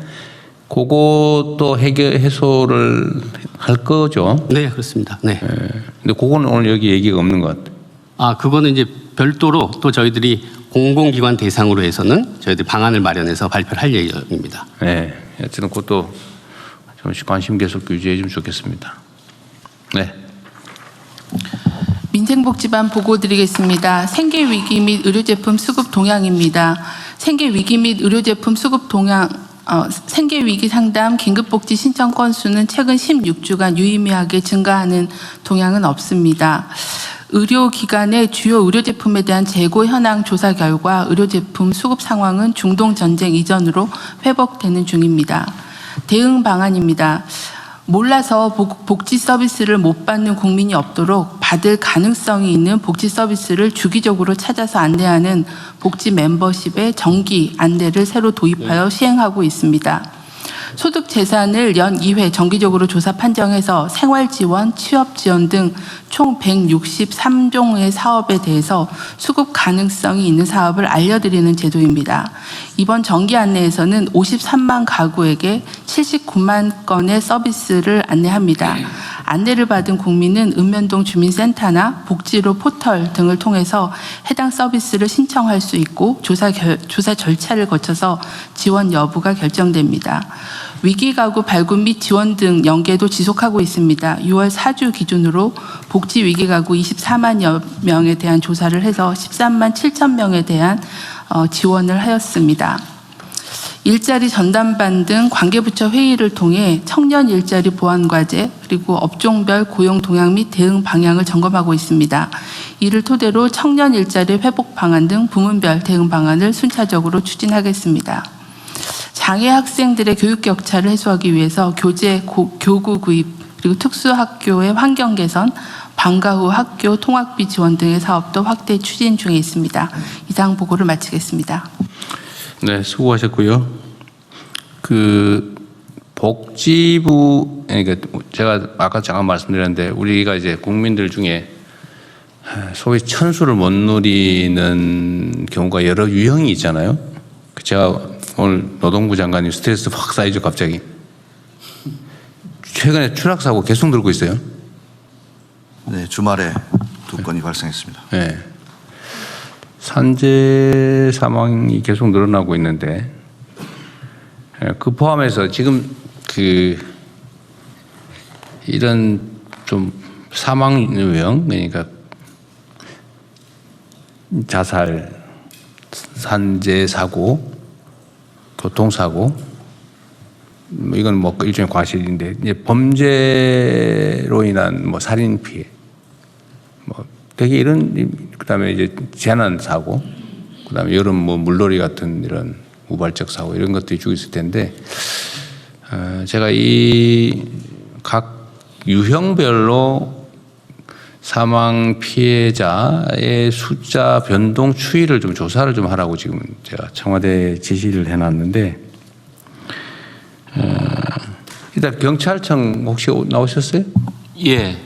그것도 해소를 할 거죠. 네, 그렇습니다. 네. 근데 그거는 오늘 여기 얘기가 없는 것 같아요. 아, 그거는 이제 별도로 또 저희들이 공공기관 대상으로 해서는 저희들 방안을 마련해서 발표를 할 예정입니다. 네, 어쨌든 그것도 좀 관심 계속 유지해 주면 좋겠습니다. 네. 민생복지반 보고 드리겠습니다. 생계위기 및 의료제품 수급 동향입니다. 생계위기 및 의료제품 수급 동향, 생계위기 상담 긴급복지 신청 건수는 최근 16주간 유의미하게 증가하는 동향은 없습니다. 의료기관의 주요 의료제품에 대한 재고 현황 조사 결과 의료제품 수급 상황은 중동전쟁 이전으로 회복되는 중입니다. 대응 방안입니다. 몰라서 복지 서비스를 못 받는 국민이 없도록 받을 가능성이 있는 복지 서비스를 주기적으로 찾아서 안내하는 복지 멤버십의 정기 안내를 새로 도입하여 시행하고 있습니다. 소득 재산을 연 2회 정기적으로 조사 판정해서 생활지원, 취업지원 등 총 163종의 사업에 대해서 수급 가능성이 있는 사업을 알려드리는 제도입니다. 이번 정기 안내에서는 53만 가구에게 79만 건의 서비스를 안내합니다. 안내를 받은 국민은 읍면동 주민센터나 복지로 포털 등을 통해서 해당 서비스를 신청할 수 있고 조사 절차를 거쳐서 지원 여부가 결정됩니다. 위기가구 발굴 및 지원 등 연계도 지속하고 있습니다. 6월 4주 기준으로 복지 위기가구 24만여 명에 대한 조사를 해서 13만 7천 명에 대한 지원을 하였습니다. 일자리 전담반 등 관계부처 회의를 통해 청년 일자리 보완 과제 그리고 업종별 고용 동향 및 대응 방향을 점검하고 있습니다. 이를 토대로 청년 일자리 회복 방안 등 부문별 대응 방안을 순차적으로 추진하겠습니다. 장애 학생들의 교육 격차를 해소하기 위해서 교구 구입 그리고 특수학교의 환경 개선, 방과 후 학교 통학비 지원 등의 사업도 확대 추진 중에 있습니다. 이상 보고를 마치겠습니다. 네, 수고하셨고요. 그 복지부, 그러니까 제가 아까 잠깐 말씀드렸는데 우리가 이제 국민들 중에 소위 천수를 못 누리는 경우가 여러 유형이 있잖아요. 제가 오늘 노동부 장관님 스트레스 확 쌓이죠, 갑자기. 최근에 추락사고 계속 늘고 있어요. 네, 주말에 2건이 발생했습니다. 네. 산재 사망이 계속 늘어나고 있는데, 그 포함해서 지금 이런 좀 사망 유형, 그러니까 자살, 산재 사고, 교통사고, 이건 뭐 일종의 과실인데, 이제 범죄로 인한 뭐 살인 피해, 뭐 되게 이런, 그다음에 이제 재난 사고, 그다음에 여름 뭐 물놀이 같은 이런 우발적 사고 이런 것들이 쭉 있을 텐데, 제가 이 각 유형별로 사망 피해자의 숫자 변동 추이를 좀 조사를 좀 하라고 지금 제가 청와대에 지시를 해놨는데, 일단 경찰청 혹시 나오셨어요? 예.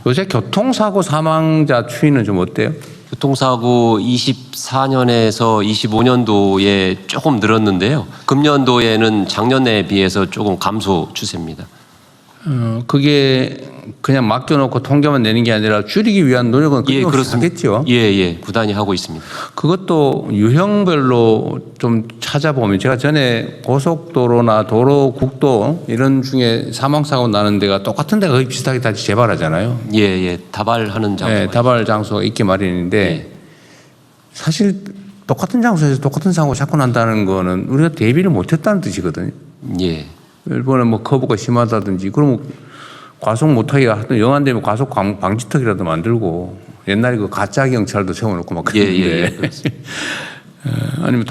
요새 교통사고 사망자 추이는 좀 어때요? 교통사고 24년에서 25년도에 조금 늘었는데요. 금년도에는 작년에 비해서 조금 감소 추세입니다. 그게 그냥 맡겨놓고 통계만 내는 게 아니라 줄이기 위한 노력은 끊임없이 하겠죠. 예. 부단히 하고 있습니다. 그것도 유형별로 좀 찾아보면, 제가 전에 고속도로나 도로, 국도 이런 중에 사망사고 나는 데가 똑같은 데가 거의 비슷하게 다 재발하잖아요. 예. 다발하는 장소. 네, 다발 장소가 있게 마련인데, 예. 사실 똑같은 장소에서 똑같은 사고가 자꾸 난다는 거는 우리가 대비를 못했다는 뜻이거든요. 예. 일본은 뭐 커브가 심하다든지, 그러면 과속 못하게 하여튼 영안되면 과속 방지턱이라도 만들고, 옛날에 그 가짜 경찰도 세워놓고 막 그랬는데, 아니면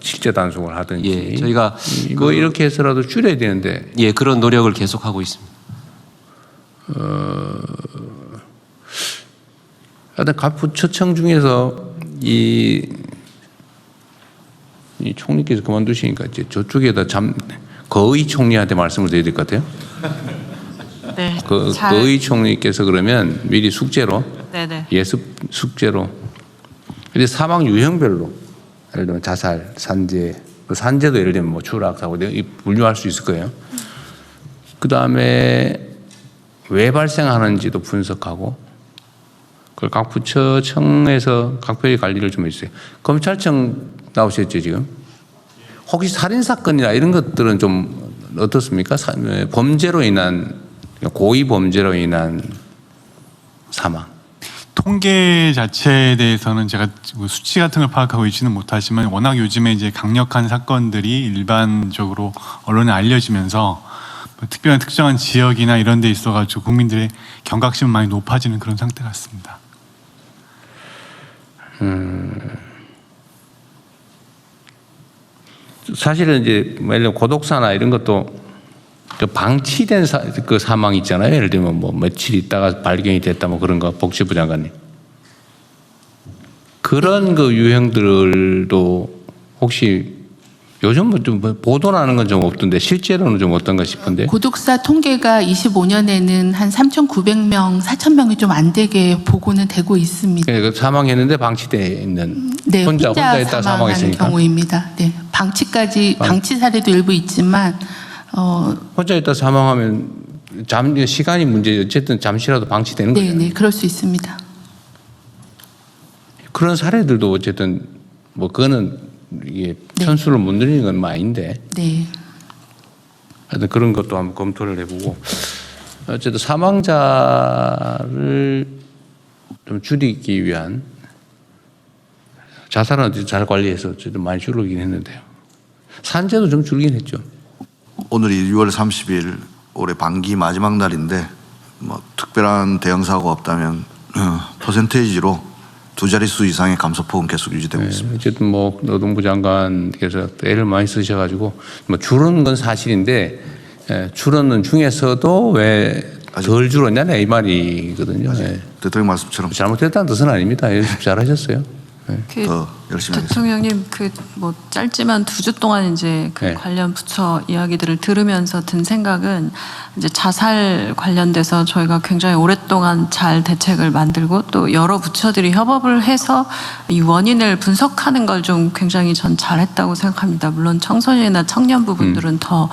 실제 단속을 하든지, 예. 저희가 뭐 이렇게 해서라도 줄여야 되는데, 예, 그런 노력을 계속 하고 있습니다. 하여튼 각 부처청 중에서 이 총리께서 그만두시니까 이제 저쪽에다 거의 총리한테 말씀을 드려야 될 것 같아요. 네. 거의 총리께서 그러면 미리 숙제로 네네. 예습 숙제로 근데 사망 유형별로 예를 들면 자살, 산재, 그 산재도 예를 들면 뭐 추락사고 분류할 수 있을 거예요. 그 다음에 왜 발생하는지도 분석하고 그걸 각 부처청에서 각별히 관리를 좀 해주세요. 검찰청 나오셨죠 지금? 혹시 살인 사건이나 이런 것들은 좀 어떻습니까? 범죄로 인한 고의 범죄로 인한 사망. 통계 자체에 대해서는 제가 수치 같은 걸 파악하고 있지는 못하지만 워낙 요즘에 이제 강력한 사건들이 일반적으로 언론에 알려지면서 뭐 특별한 특정한 지역이나 이런 데 있어가지고 국민들의 경각심은 많이 높아지는 그런 상태 같습니다. 사실은 이제 예를 들면 고독사나 이런 것도 그 방치된 그 사망 있잖아요. 예를 들면 뭐 며칠 있다가 발견이 됐다 뭐 그런 거 복지부 장관님. 그런 그 유형들도 혹시 요즘 뭐 좀 보도 나는 건 좀 없던데 실제로는 좀 어떤가 싶은데. 고독사 통계가 25년에는 한 3,900명, 4,000명이 좀 안 되게 보고는 되고 있습니다. 그 사망했는데 방치돼 있는 네, 혼자 있다 사망한 사망했으니까. 경우입니다. 네, 방치 사례도 일부 있지만 혼자 있다 사망하면 시간이 문제 어쨌든 잠시라도 방치되는 거예요. 네, 그럴 수 있습니다. 그런 사례들도 어쨌든 뭐 그거는 이게 편수를 못 늘리는 건 아닌데. 네. 하여튼 그런 것도 한번 검토를 해보고 어쨌든 사망자를 좀 줄이기 위한 자살은 어쨌든 잘 관리해서 어쨌든 많이 줄이긴 했는데요. 산재도 좀 줄긴 했죠. 오늘이 6월 30일 올해 반기 마지막 날인데 뭐 특별한 대형 사고가 없다면 퍼센테이지로 두 자릿수 이상의 감소폭은 계속 유지되고 있습니다. 어쨌든 뭐 노동부 장관께서 애를 많이 쓰셔가지고 뭐 줄은 건 사실인데 줄었는 중에서도 왜 덜 줄었냐 이 말이거든요. 대통령 말씀처럼 잘못됐다는 뜻은 아닙니다. 연습 잘하셨어요. 더 열심히 하겠습니다. 대통령님 뭐 짧지만 2주 동안 이제 관련 부처 이야기들을 들으면서 든 생각은 이제 자살 관련돼서 저희가 굉장히 오랫동안 잘 대책을 만들고 또 여러 부처들이 협업을 해서 이 원인을 분석하는 걸 좀 굉장히 전 잘했다고 생각합니다. 물론 청소년이나 청년 부분들은 더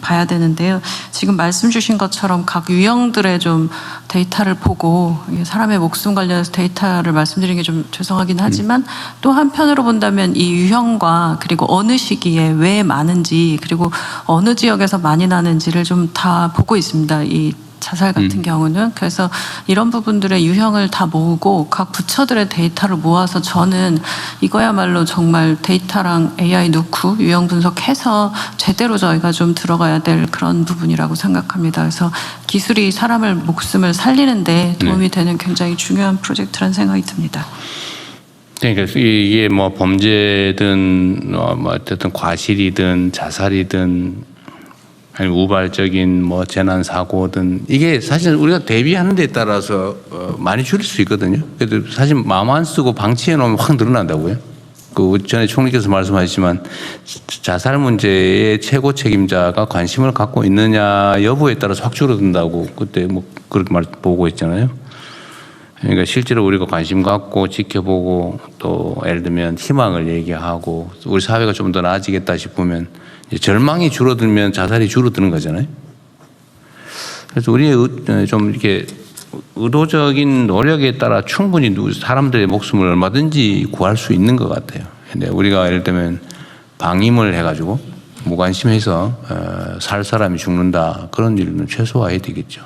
봐야 되는데요. 지금 말씀 주신 것처럼 각 유형들의 좀 데이터를 보고 사람의 목숨 관련해서 데이터를 말씀드리는 게 좀 죄송하긴 하지만 또 한편으로 본다면 이 유형과 그리고 어느 시기에 왜 많은지 그리고 어느 지역에서 많이 나는지를 좀 다 보고 있습니다. 이 자살 같은 경우는. 그래서 이런 부분들의 유형을 다 모으고 각 부처들의 데이터를 모아서 저는 이거야말로 정말 데이터랑 AI 넣고 유형 분석해서 제대로 저희가 좀 들어가야 될 그런 부분이라고 생각합니다. 그래서 기술이 사람을 목숨을 살리는데 도움이 되는 굉장히 중요한 프로젝트라는 생각이 듭니다. 그러니까 이게 뭐 범죄든 뭐 어쨌든 과실이든 자살이든 아니 우발적인 뭐 재난 사고든 이게 사실 우리가 대비하는 데 따라서 많이 줄일 수 있거든요. 그래도 사실 마음 안 쓰고 방치해 놓으면 확 늘어난다고요. 그 전에 총리께서 말씀하셨지만 자살 문제의 최고 책임자가 관심을 갖고 있느냐 여부에 따라서 확 줄어든다고 그때 뭐 그렇게 보고 있잖아요. 그러니까 실제로 우리가 관심 갖고 지켜보고 또 예를 들면 희망을 얘기하고 우리 사회가 좀 더 나아지겠다 싶으면 절망이 줄어들면 자살이 줄어드는 거잖아요. 그래서 우리의 좀 이렇게 의도적인 노력에 따라 충분히 사람들의 목숨을 얼마든지 구할 수 있는 것 같아요. 근데 우리가 예를 들면 방임을 해가지고 무관심해서 살 사람이 죽는다 그런 일은 최소화해야 되겠죠.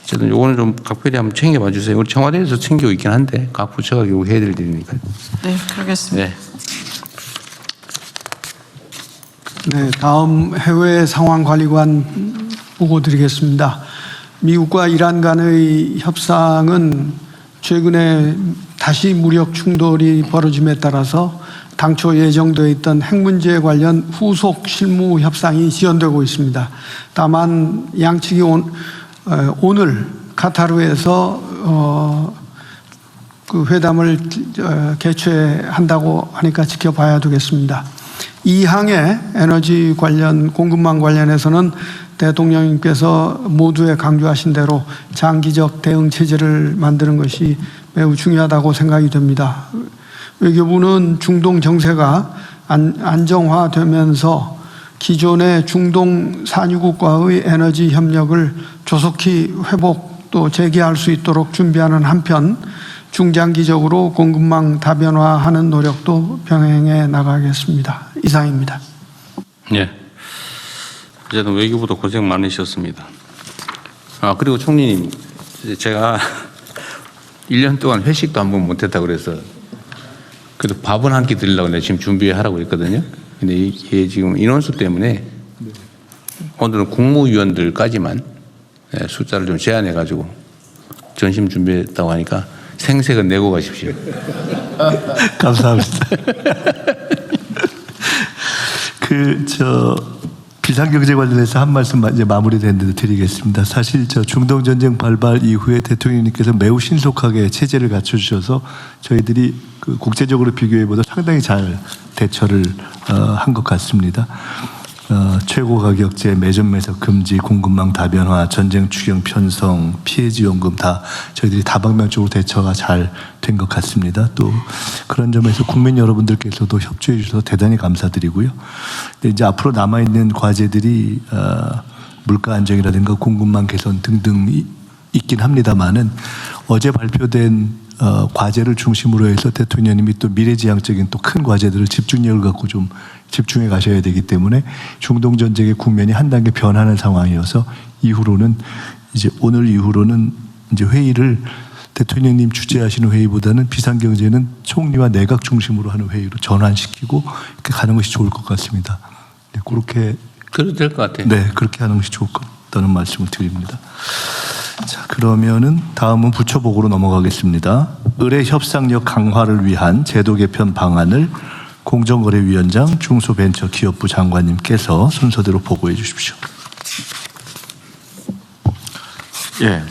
어쨌든 요거는 좀 각별히 한번 챙겨봐 주세요. 우리 청와대에서 챙기고 있긴 한데 각 부처가 결국 해야 될 일이니까요. 네, 그러겠습니다. 네. 네, 다음 해외 상황관리관 보고 드리겠습니다. 미국과 이란 간의 협상은 최근에 다시 무력 충돌이 벌어짐에 따라서 당초 예정되어 있던 핵 문제 관련 후속 실무 협상이 지연되고 있습니다. 다만 양측이 오늘 카타르에서 그 회담을 개최한다고 하니까 지켜봐야 되겠습니다. 이 항의 에너지 관련 공급망 관련해서는 대통령님께서 모두에 강조하신 대로 장기적 대응 체제를 만드는 것이 매우 중요하다고 생각이 됩니다. 외교부는 중동 정세가 안정화되면서 기존의 중동 산유국과의 에너지 협력을 조속히 회복 또 재개할 수 있도록 준비하는 한편 중장기적으로 공급망 다변화하는 노력도 병행해 나가겠습니다. 이상입니다. 네. 어쨌든 외교부도 고생 많으셨습니다. 그리고 총리님, 제가 1년 동안 회식도 한 번 못했다고 그래서 그래도 밥은 한 끼 드리려고 내가 지금 준비하라고 했거든요. 근데 이게 지금 인원수 때문에 오늘은 국무위원들까지만 숫자를 좀 제한해가지고 전심 준비했다고 하니까 생색은 내고 가십시오. 감사합니다. 비상경제 관련해서 한 말씀 이제 마무리되는데 드리겠습니다. 사실 중동 전쟁 발발 이후에 대통령님께서 매우 신속하게 체제를 갖춰주셔서 저희들이 그 국제적으로 비교해보다 상당히 잘 대처를 한 것 같습니다. 최고 가격제, 매점 매석 금지, 공급망 다변화, 전쟁 추경 편성, 피해 지원금 다 저희들이 다방면적으로 대처가 잘 된 것 같습니다. 또 그런 점에서 국민 여러분들께서도 협조해 주셔서 대단히 감사드리고요. 근데 이제 앞으로 남아 있는 과제들이 물가 안정이라든가 공급망 개선 등등 있긴 합니다만은 어제 발표된 과제를 중심으로 해서 대통령님이 또 미래지향적인 또 큰 과제들을 집중력을 갖고 좀 집중해 가셔야 되기 때문에 중동 전쟁의 국면이 한 단계 변하는 상황이어서 이후로는 이제 오늘 이후로는 이제 회의를 대통령님 주재하시는 회의보다는 비상경제는 총리와 내각 중심으로 하는 회의로 전환시키고 이렇게 가는 것이 좋을 것 같습니다. 네, 그렇게 그래도 될 것 같아요. 네, 그렇게 하는 것이 좋을 것 같다는 말씀을 드립니다. 자, 그러면은 다음은 부처보고로 넘어가겠습니다. 의뢰 협상력 강화를 위한 제도 개편 방안을 공정거래위원장 중소벤처기업부 장관님께서 순서대로 보고해 주십시오. 예,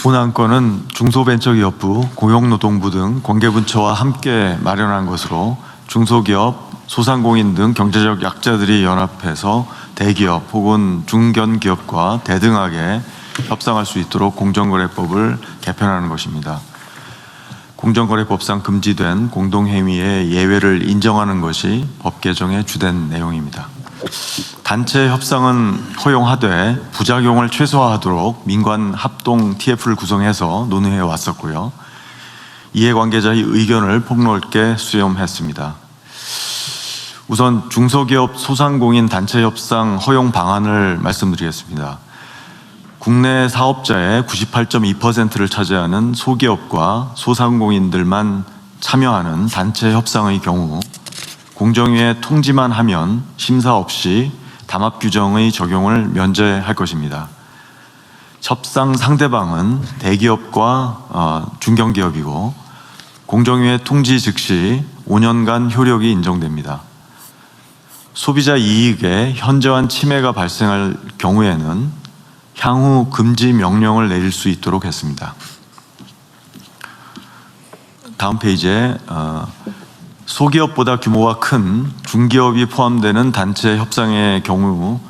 본안건은 중소벤처기업부, 고용노동부 등 관계부처와 함께 마련한 것으로 중소기업, 소상공인 등 경제적 약자들이 연합해서 대기업 혹은 중견기업과 대등하게 협상할 수 있도록 공정거래법을 개편하는 것입니다. 공정거래법상 금지된 공동행위의 예외를 인정하는 것이 법 개정의 주된 내용입니다. 단체 협상은 허용하되 부작용을 최소화하도록 민관 합동 TF를 구성해서 논의해 왔었고요. 이해관계자의 의견을 폭넓게 수렴했습니다. 우선 중소기업 소상공인 단체 협상 허용 방안을 말씀드리겠습니다. 국내 사업자의 98.2%를 차지하는 소기업과 소상공인들만 참여하는 단체 협상의 경우 공정위에 통지만 하면 심사 없이 담합 규정의 적용을 면제할 것입니다. 협상 상대방은 대기업과 중견기업이고 공정위의 통지 즉시 5년간 효력이 인정됩니다. 소비자 이익에 현저한 침해가 발생할 경우에는 향후 금지 명령을 내릴 수 있도록 했습니다. 다음 페이지에 소기업보다 규모가 큰 중기업이 포함되는 단체 협상의 경우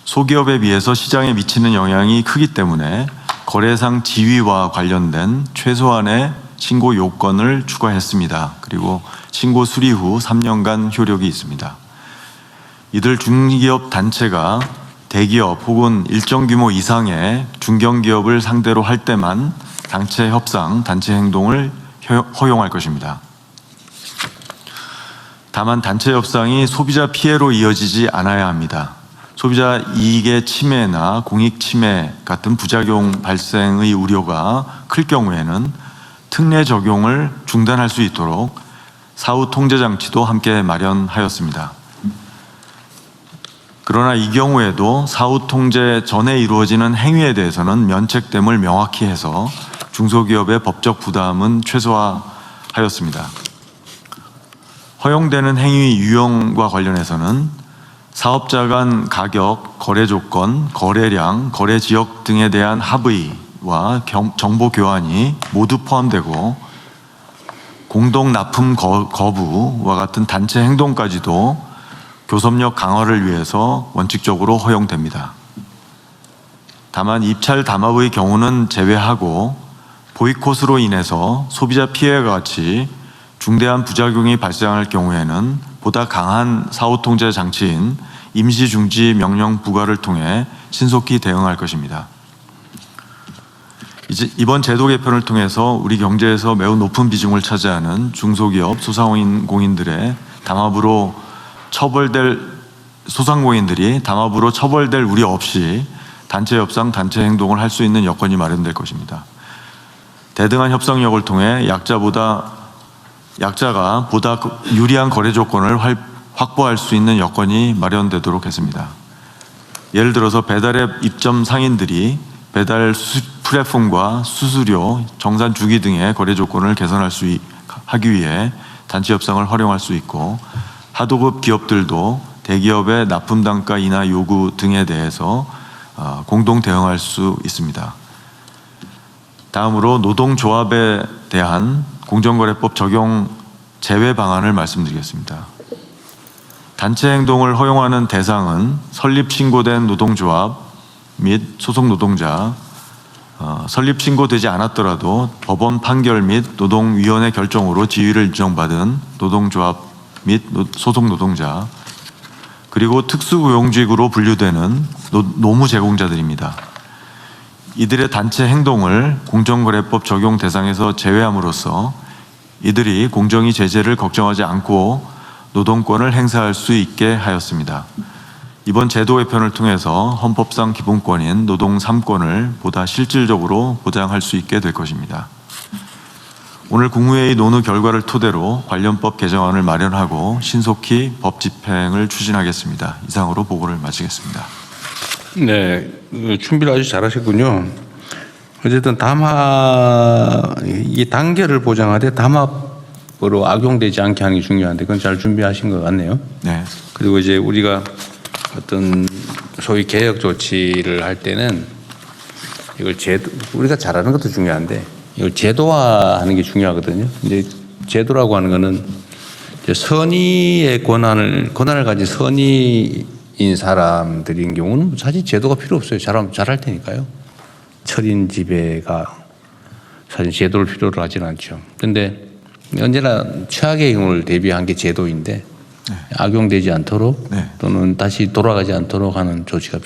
소기업에 비해서 시장에 미치는 영향이 크기 때문에 거래상 지위와 관련된 최소한의 신고 요건을 추가했습니다. 그리고 신고 수리 후 3년간 효력이 있습니다. 이들 중기업 단체가 대기업 혹은 일정 규모 이상의 중견기업을 상대로 할 때만 단체 협상, 단체 행동을 허용할 것입니다. 다만 단체 협상이 소비자 피해로 이어지지 않아야 합니다. 소비자 이익의 침해나 공익 침해 같은 부작용 발생의 우려가 클 경우에는 특례 적용을 중단할 수 있도록 사후 통제 장치도 함께 마련하였습니다. 그러나 이 경우에도 사후 통제 전에 이루어지는 행위에 대해서는 면책됨을 명확히 해서 중소기업의 법적 부담은 최소화하였습니다. 허용되는 행위 유형과 관련해서는 사업자 간 가격, 거래 조건, 거래량, 거래 지역 등에 대한 합의와 정보 교환이 모두 포함되고 공동 납품 거부와 같은 단체 행동까지도 교섭력 강화를 위해서 원칙적으로 허용됩니다. 다만 입찰 담합의 경우는 제외하고 보이콧으로 인해서 소비자 피해와 같이 중대한 부작용이 발생할 경우에는 보다 강한 사후 통제 장치인 임시 중지 명령 부과를 통해 신속히 대응할 것입니다. 이번 제도 개편을 통해서 우리 경제에서 매우 높은 비중을 차지하는 중소기업, 소상공인들의 소상공인들이 담합으로 처벌될 우려 없이 단체 협상, 단체 행동을 할 수 있는 여건이 마련될 것입니다. 대등한 협상력을 통해 약자가 보다 유리한 거래 조건을 확보할 수 있는 여건이 마련되도록 했습니다. 예를 들어서 배달앱 입점 상인들이 배달 플랫폼과 수수료, 정산 주기 등의 거래 조건을 하기 위해 단체 협상을 활용할 수 있고, 하도급 기업들도 대기업의 납품 단가 인하 요구 등에 대해서 공동 대응할 수 있습니다. 다음으로 노동조합에 대한 공정거래법 적용 제외 방안을 말씀드리겠습니다. 단체 행동을 허용하는 대상은 설립 신고된 노동조합 및 소속 노동자, 설립 신고되지 않았더라도 법원 판결 및 노동위원회 결정으로 지위를 인정받은 노동조합 및 소속 노동자, 그리고 특수고용직으로 분류되는 노무 제공자들입니다. 이들의 단체 행동을 공정거래법 적용 대상에서 제외함으로써 이들이 공정위 제재를 걱정하지 않고 노동권을 행사할 수 있게 하였습니다. 이번 제도 개편을 통해서 헌법상 기본권인 노동 3권을 보다 실질적으로 보장할 수 있게 될 것입니다. 오늘 국무회의 논의 결과를 토대로 관련법 개정안을 마련하고 신속히 법 집행을 추진하겠습니다. 이상으로 보고를 마치겠습니다. 네, 준비를 아주 잘하셨군요. 어쨌든 이 단계를 보장하되 담합으로 악용되지 않게 하는 게 중요한데 그건 잘 준비하신 것 같네요. 네. 그리고 이제 우리가 어떤 소위 개혁 조치를 할 때는 이걸 우리가 잘하는 것도 중요한데 이걸 제도화하는 게 중요하거든요. 이제 제도라고 하는 거는 이제 선의의 권한을 가진 선의인 사람들인 경우는 사실 제도가 필요 없어요. 잘할 테니까요. 철인 지배가 사실 제도를 필요로 하진 않죠. 그런데 언제나 최악의 경우를 대비한 게 제도인데 악용되지 않도록 또는 다시 돌아가지 않도록 하는 조치가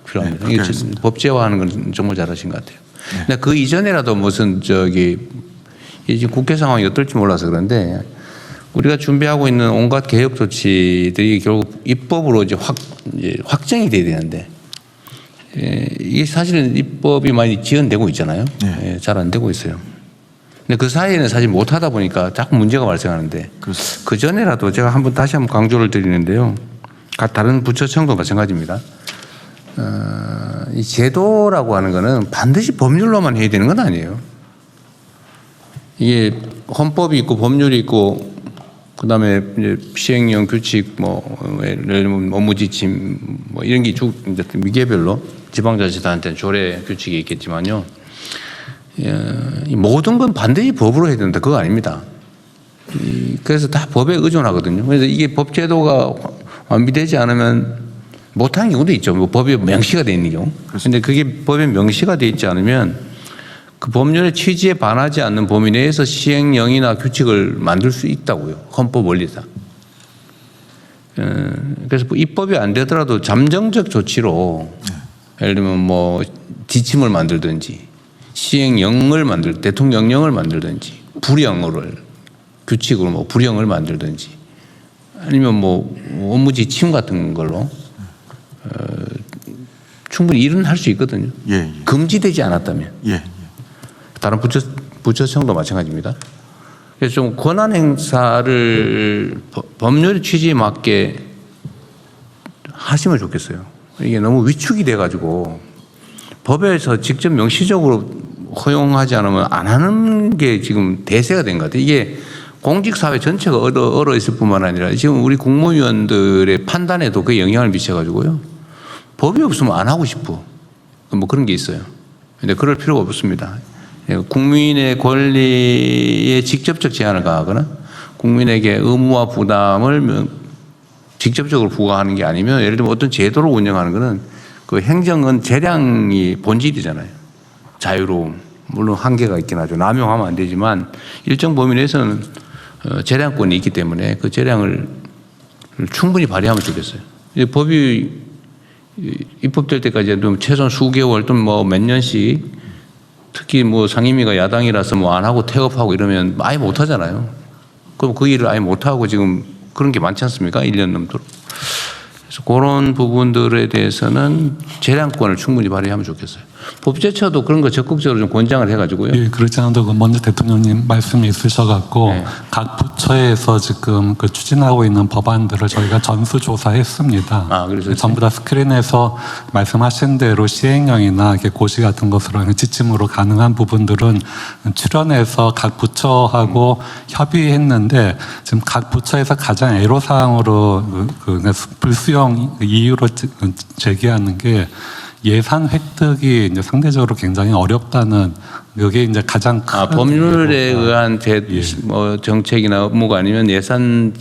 필요합니다. 이게 법제화하는 건 정말 잘하신 것 같아요. 근데 그 이전에라도 무슨 지금 국회 상황이 어떨지 몰라서 그런데 우리가 준비하고 있는 온갖 개혁 조치들이 결국 입법으로 이제 확정이 돼야 되는데 이게 사실은 입법이 많이 지연되고 있잖아요. 잘 안 되고 있어요. 근데 그 사이에는 사실 못하다 보니까 자꾸 문제가 발생하는데 그 전에라도 제가 다시 한번 강조를 드리는데요. 다른 부처청도 마찬가지입니다. 이 제도라고 하는 거는 반드시 법률로만 해야 되는 건 아니에요. 이게 헌법이 있고 법률이 있고 그다음에 이제 시행령 규칙 예를 들면 업무 지침 이런 게 쭉 미개별로 지방자치단체는 조례 규칙이 있겠지만요. 이 모든 건 반드시 법으로 해야 된다. 그거 아닙니다. 그래서 다 법에 의존하거든요. 그래서 이게 법 제도가 완비되지 않으면 못하는 경우도 있죠. 법에 명시가 되어 있는 경우. 그런데 그게 법에 명시가 되어 있지 않으면 그 법률의 취지에 반하지 않는 범위 내에서 시행령이나 규칙을 만들 수 있다고요. 헌법 원리상. 그래서 입법이 안 되더라도 잠정적 조치로 예를 들면 지침을 만들든지 시행령을 대통령령을 만들든지 불령을 규칙으로 불령을 만들든지 아니면 업무 지침 같은 걸로 충분히 일은 할 수 있거든요. 금지되지 않았다면. 다른 부처청도 마찬가지입니다. 그래서 좀 권한 행사를 법률의 취지에 맞게 하시면 좋겠어요. 이게 너무 위축이 돼가지고 법에서 직접 명시적으로 허용하지 않으면 안 하는 게 지금 대세가 된 것 같아요. 이게 공직사회 전체가 얼어 있을 뿐만 아니라 지금 우리 국무위원들의 판단에도 그 영향을 미쳐가지고요. 법이 없으면 안 하고 싶어. 그런 게 있어요. 근데 그럴 필요가 없습니다. 국민의 권리에 직접적 제한을 가하거나 국민에게 의무와 부담을 직접적으로 부과하는 게 아니면 예를 들면 어떤 제도를 운영하는 거는 그 행정은 재량이 본질이잖아요. 자유로움. 물론 한계가 있긴 하죠. 남용하면 안 되지만 일정 범위 내에서는 재량권이 있기 때문에 그 재량을 충분히 발휘하면 좋겠어요. 법이 입법될 때까지 최소한 수개월 또는 뭐 몇 년씩 특히 뭐 상임위가 야당이라서 뭐 안 하고 태업하고 이러면 아예 못 하잖아요. 그럼 그 일을 아예 못 하고 지금 그런 게 많지 않습니까? 1년 넘도록. 그래서 그런 부분들에 대해서는 재량권을 충분히 발휘하면 좋겠어요. 법제처도 그런 거 적극적으로 좀 권장을 해가지고요. 예, 그렇지 않아도 먼저 대통령님 말씀이 있으셔갖고 네. 각 부처에서 지금 그 추진하고 있는 법안들을 저희가 전수조사했습니다. 아, 그래서 전부 다 스크린에서 말씀하신 대로 시행령이나 이렇게 고시 같은 것으로 지침으로 가능한 부분들은 출연해서 각 부처하고 협의했는데 지금 각 부처에서 가장 애로사항으로 불수용 이유로 제기하는 게 예산 획득이 이제 상대적으로 굉장히 어렵다는 그게 이제 가장 큰 법률에 의한 뭐 정책이나 업무가 아니면 예산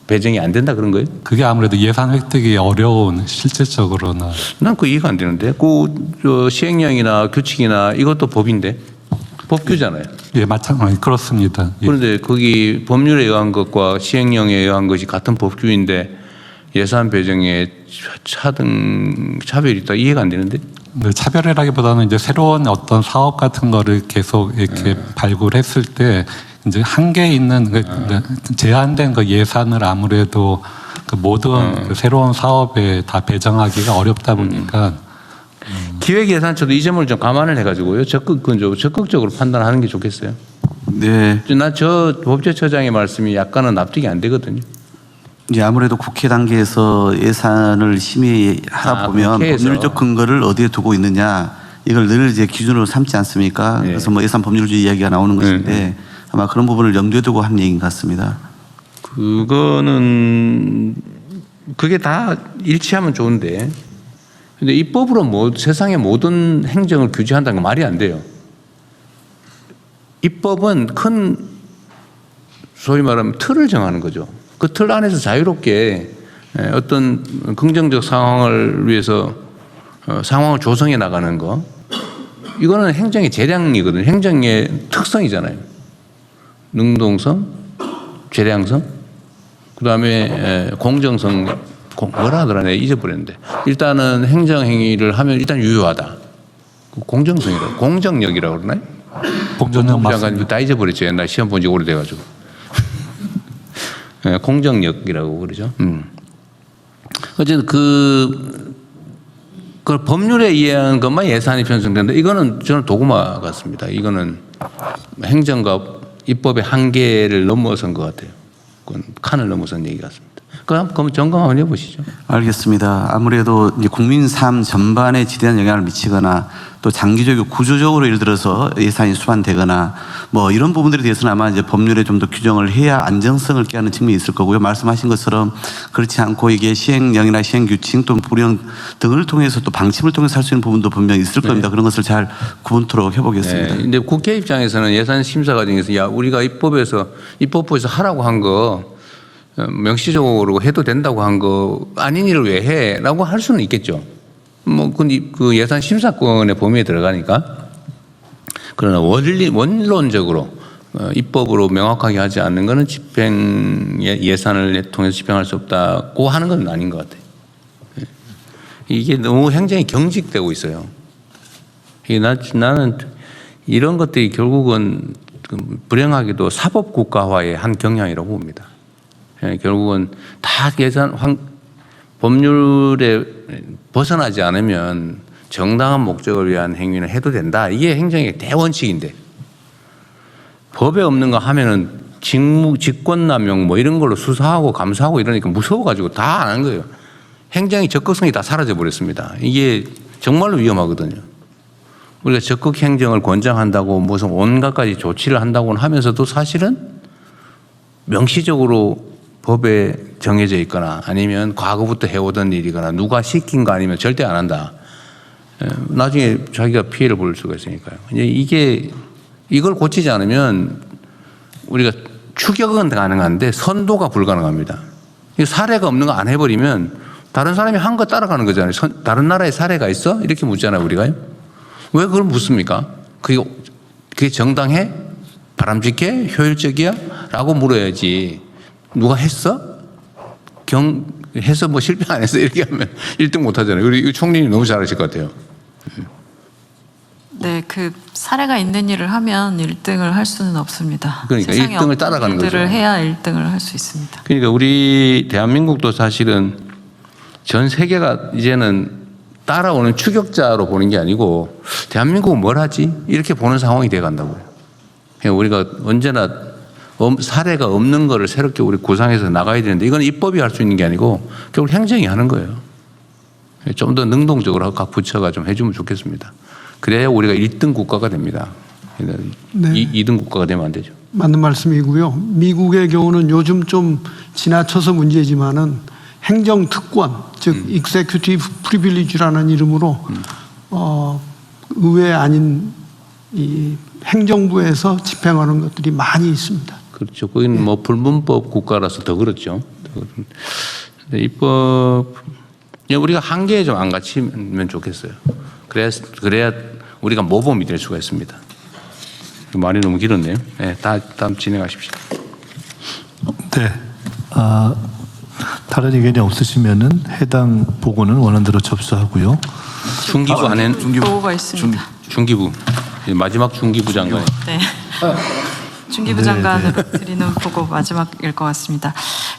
배정이 안 된다 그런 거예요? 그게 아무래도 예산 획득이 어려운 실질적으로는. 난 그 이해가 안 되는데 그 시행령이나 규칙이나 이것도 법인데 법규잖아요. 예, 마찬가지 그렇습니다. 예. 그런데 거기 법률에 의한 것과 시행령에 의한 것이 같은 법규인데 예산 배정에 차별이 있다 이해가 안 되는데? 네, 차별이라기보다는 이제 새로운 어떤 사업 같은 거를 계속 이렇게 발굴했을 때 이제 한계 있는 제한된 그 예산을 아무래도 그 모든 그 새로운 사업에 다 배정하기가 어렵다 보니까 기획예산처도 이 점을 좀 감안을 해가지고요 적극적으로 판단하는 게 좋겠어요. 네. 난 저 법제처장의 말씀이 약간은 납득이 안 되거든요. 이제 아무래도 국회 단계에서 예산을 심의하다 보면 국회에서. 법률적 근거를 어디에 두고 있느냐 이걸 늘 이제 기준으로 삼지 않습니까? 네. 그래서 뭐 예산 법률주의 이야기가 나오는 것인데 아마 그런 부분을 염두에 두고 한 얘기인 것 같습니다. 그거는 그게 다 일치하면 좋은데 근데 입법으로 세상의 모든 행정을 규제한다는 건 말이 안 돼요. 입법은 큰 소위 말하면 틀을 정하는 거죠. 그 틀 안에서 자유롭게 어떤 긍정적 상황을 위해서 상황을 조성해 나가는 거 이거는 행정의 재량이거든요. 행정의 특성이잖아요. 능동성, 재량성, 그다음에 공정성, 뭐라 하더라 내가 잊어버렸는데 일단은 행정행위를 하면 일단 유효하다. 공정성이라고 공정력이라고 그러나요? 공정력 맞습니다. 다 잊어버렸죠. 옛날 시험 본 지 오래돼가지고. 공정력이라고 그러죠. 어쨌든 그 법률에 의한 것만 예산이 편성된다. 이거는 저는 도구마 같습니다. 이거는 행정과 입법의 한계를 넘어선 것 같아요. 그건 칸을 넘어선 얘기 같습니다. 그럼 점검 한번 해보시죠. 알겠습니다. 아무래도 이제 국민 삶 전반에 지대한 영향을 미치거나 또 장기적이고 구조적으로 예를 들어서 예산이 수반되거나 뭐 이런 부분들에 대해서는 아마 이제 법률에 좀 더 규정을 해야 안정성을 꾀하는 측면이 있을 거고요. 말씀하신 것처럼 그렇지 않고 이게 시행령이나 시행규칙 또는 불령 등을 통해서 또 방침을 통해서 할 수 있는 부분도 분명히 있을 겁니다. 그런 것을 잘 구분토록 해보겠습니다. 근데 국회 입장에서는 예산 심사 과정에서 야 우리가 입법부에서 하라고 한 거 명시적으로 해도 된다고 한 거 아닌 일을 왜 해? 라고 할 수는 있겠죠. 뭐, 그 예산 심사권의 범위에 들어가니까. 그러나 원론적으로 입법으로 명확하게 하지 않는 것은 예산을 통해서 집행할 수 없다고 하는 건 아닌 것 같아요. 이게 너무 행정이 경직되고 있어요. 나는 이런 것들이 결국은 불행하게도 사법국가화의 한 경향이라고 봅니다. 결국은 다 법률에 벗어나지 않으면 정당한 목적을 위한 행위는 해도 된다. 이게 행정의 대원칙인데 법에 없는 거 하면은 직권남용 뭐 이런 걸로 수사하고 감사하고 이러니까 무서워가지고 다 안 한 거예요. 행정의 적극성이 다 사라져 버렸습니다. 이게 정말로 위험하거든요. 우리가 적극 행정을 권장한다고 무슨 온갖 가지 조치를 한다고는 하면서도 사실은 명시적으로 법에 정해져 있거나 아니면 과거부터 해오던 일이거나 누가 시킨 거 아니면 절대 안 한다. 나중에 자기가 피해를 볼 수가 있으니까요. 이제 이게 이걸 고치지 않으면 우리가 추격은 가능한데 선도가 불가능합니다. 이 사례가 없는 거 안 해버리면 다른 사람이 한 거 따라가는 거잖아요. 다른 나라에 사례가 있어? 이렇게 묻잖아요, 우리가요. 왜 그걸 묻습니까? 그게 정당해? 바람직해? 효율적이야? 라고 물어야지. 누가 했어? 해서 뭐 실패 안 했어? 이렇게 하면 1등 못 하잖아요. 우리 총리님 너무 잘하실 것 같아요. 네, 그 사례가 있는 일을 하면 1등을 할 수는 없습니다. 그러니까 세상에 1등을 따라가는 일들을 거죠. 해야 1등을 할 수 있습니다. 그러니까 우리 대한민국도 사실은 전 세계가 이제는 따라오는 추격자로 보는 게 아니고 대한민국은 뭘 하지? 이렇게 보는 상황이 돼 간다고요. 그러니까 우리가 언제나 사례가 없는 거를 새롭게 우리 구상해서 나가야 되는데 이건 입법이 할 수 있는 게 아니고 결국 행정이 하는 거예요. 좀 더 능동적으로 각 부처가 좀 해주면 좋겠습니다. 그래야 우리가 1등 국가가 됩니다. 네. 2등 국가가 되면 안 되죠. 맞는 말씀이고요. 미국의 경우는 요즘 좀 지나쳐서 문제지만은 행정특권, 즉 Executive Privilege라는 이름으로 의회 아닌 이 행정부에서 집행하는 것들이 많이 있습니다. 그렇죠. 거기는 뭐 불문법 국가라서 더 그렇죠. 근데 입법 우리가 한계에 좀 안 갇히면 좋겠어요. 그래야 우리가 모범이 될 수가 있습니다. 말이 너무 길었네요. 네, 다음 진행하십시오. 네. 다른 의견이 없으시면은 해당 보고는 원안대로 접수하고요. 중기부 안에 보고가 있습니다. 중기부 마지막 중기부 장관. 네. 중기부 장관으로 드리는 보고 마지막일 것 같습니다.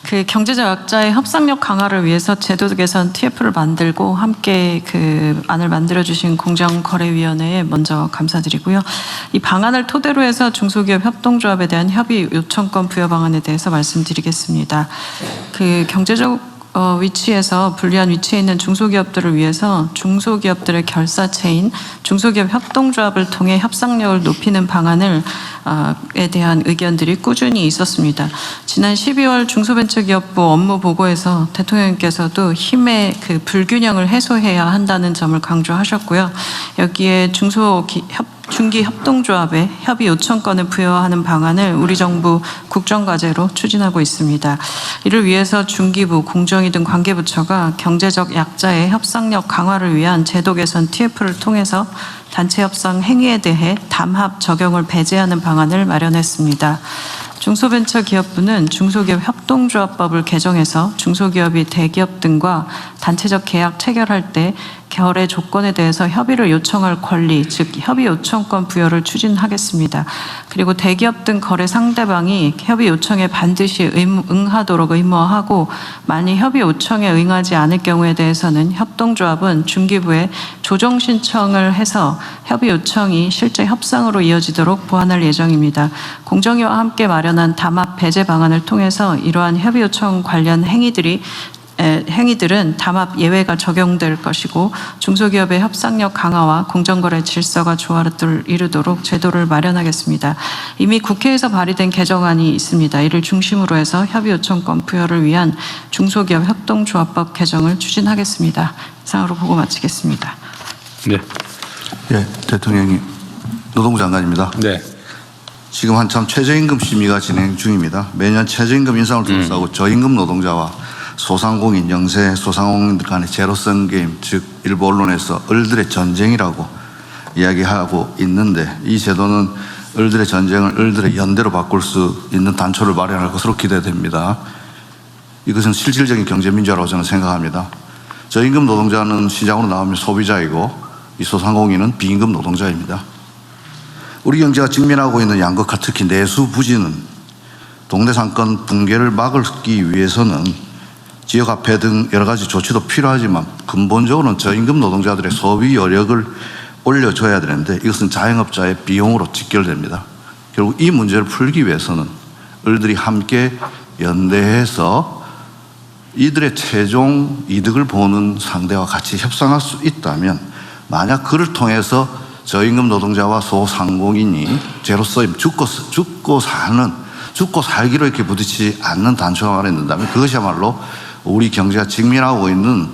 그 경제적 약자의 협상력 강화를 위해서 제도 개선 TF를 만들고 함께 그 안을 만들어주신 공정거래위원회에 먼저 감사드리고요. 이 방안을 토대로 해서 중소기업 협동조합에 대한 협의 요청권 부여 방안에 대해서 말씀드리겠습니다. 그 경제적 위치에서 불리한 위치에 있는 중소기업들을 위해서 중소기업들의 결사체인 중소기업 협동조합을 통해 협상력을 높이는 방안을 에 대한 의견들이 꾸준히 있었습니다. 지난 12월 중소벤처기업부 업무 보고에서 대통령님께서도 힘의 그 불균형을 해소해야 한다는 점을 강조하셨고요. 여기에 중기 협동조합에 협의 요청권을 부여하는 방안을 우리 정부 국정과제로 추진하고 있습니다. 이를 위해서 중기부, 공정위 등 관계부처가 경제적 약자의 협상력 강화를 위한 제도 개선 TF를 통해서 단체 협상 행위에 대해 담합 적용을 배제하는 방안을 마련했습니다. 중소벤처기업부는 중소기업 협동조합법을 개정해서 중소기업이 대기업 등과 단체적 계약 체결할 때 거래 조건에 대해서 협의를 요청할 권리, 즉 협의 요청권 부여를 추진하겠습니다. 그리고 대기업 등 거래 상대방이 협의 요청에 반드시 응하도록 의무화하고 만일 협의 요청에 응하지 않을 경우에 대해서는 협동조합은 중기부에 조정 신청을 해서 협의 요청이 실제 협상으로 이어지도록 보완할 예정입니다. 공정위와 함께 마련한 담합 배제 방안을 통해서 이러한 협의 요청 관련 행위들은 담합 예외가 적용될 것이고 중소기업의 협상력 강화와 공정거래 질서가 조화를 이루도록 제도를 마련하겠습니다. 이미 국회에서 발의된 개정안이 있습니다. 이를 중심으로 해서 협의 요청권 부여를 위한 중소기업 협동조합법 개정을 추진하겠습니다. 이상으로 보고 마치겠습니다. 네. 예, 대통령님, 노동부 장관입니다. 네. 지금 한참 최저임금 심의가 진행 중입니다. 매년 최저임금 인상을 둘러싸고 저임금 노동자와 소상공인, 영세 소상공인들 간의 제로섬 게임, 즉 일부 언론에서 을들의 전쟁이라고 이야기하고 있는데 이 제도는 을들의 전쟁을 을들의 연대로 바꿀 수 있는 단초를 마련할 것으로 기대됩니다. 이것은 실질적인 경제민주화라고 저는 생각합니다. 저임금 노동자는 시장으로 나오면 소비자이고 이 소상공인은 비임금 노동자입니다. 우리 경제가 직면하고 있는 양극화, 특히 내수 부진은 동네 상권 붕괴를 막기 위해서는 지역화폐 등 여러 가지 조치도 필요하지만 근본적으로는 저임금 노동자들의 소비 여력을 올려줘야 되는데 이것은 자영업자의 비용으로 직결됩니다. 결국 이 문제를 풀기 위해서는 을들이 함께 연대해서 이들의 최종 이득을 보는 상대와 같이 협상할 수 있다면 만약 그를 통해서 저임금 노동자와 소상공인이 제로섬 죽고 살기로 이렇게 부딪히지 않는 단초가 마련된다면 그것이야말로 우리 경제가 직면하고 있는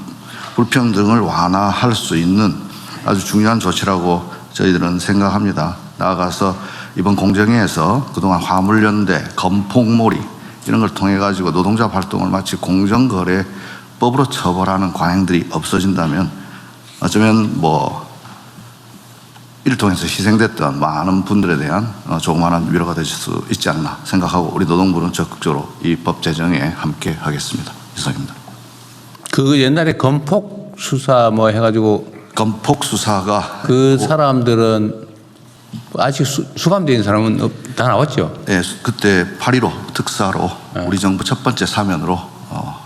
불평등을 완화할 수 있는 아주 중요한 조치라고 저희들은 생각합니다. 나아가서 이번 공정위에서 그동안 화물연대, 건폭몰이 이런 걸 통해 가지고 노동자 활동을 마치 공정거래법으로 처벌하는 관행들이 없어진다면 어쩌면 뭐 이를 통해서 희생됐던 많은 분들에 대한 조그마한 위로가 될 수 있지 않나 생각하고 우리 노동부는 적극적으로 이 법 제정에 함께 하겠습니다. 이상입니다. 그 옛날에 건폭 수사 뭐 해가지고 건폭 수사가 그 사람들은 아직 수감되어 있는 사람은 다 나왔죠? 네, 그때 8.15 특사로 우리 정부 첫 번째 사면으로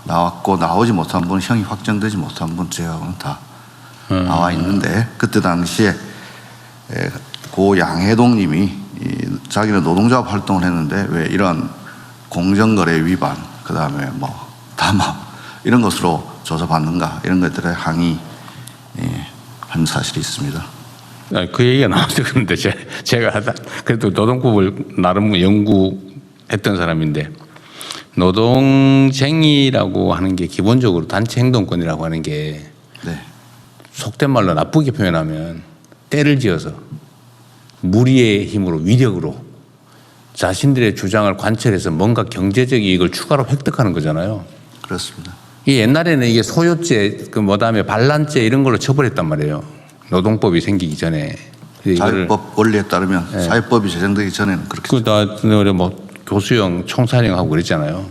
나왔고 나오지 못한 분, 형이 확정되지 못한 분 제하고는 다 나와 있는데 그때 당시에 고 양해동님이 자기는 노동자 활동을 했는데 왜 이런 공정거래 위반, 그 다음에 뭐 담합 이런 것으로 조사받는가 이런 것들에 항의한 사실이 있습니다. 그 얘기가 나와서 그런데 제가 그래도 노동법을 나름 연구했던 사람인데 노동쟁의라고 하는 게 기본적으로 단체 행동권이라고 하는 게 속된 말로 나쁘게 표현하면 때를 지어서 무리의 힘으로 위력으로 자신들의 주장을 관철해서 뭔가 경제적 이익을 추가로 획득하는 거잖아요. 그렇습니다. 이 옛날에는 이게 소요죄, 그 뭐다음에 반란죄 이런 걸로 처벌했단 말이에요. 노동법이 생기기 전에. 사회법 원리에 따르면 사회법이 제정되기 전에는 그렇게. 뭐 교수형, 총사령하고 그랬잖아요.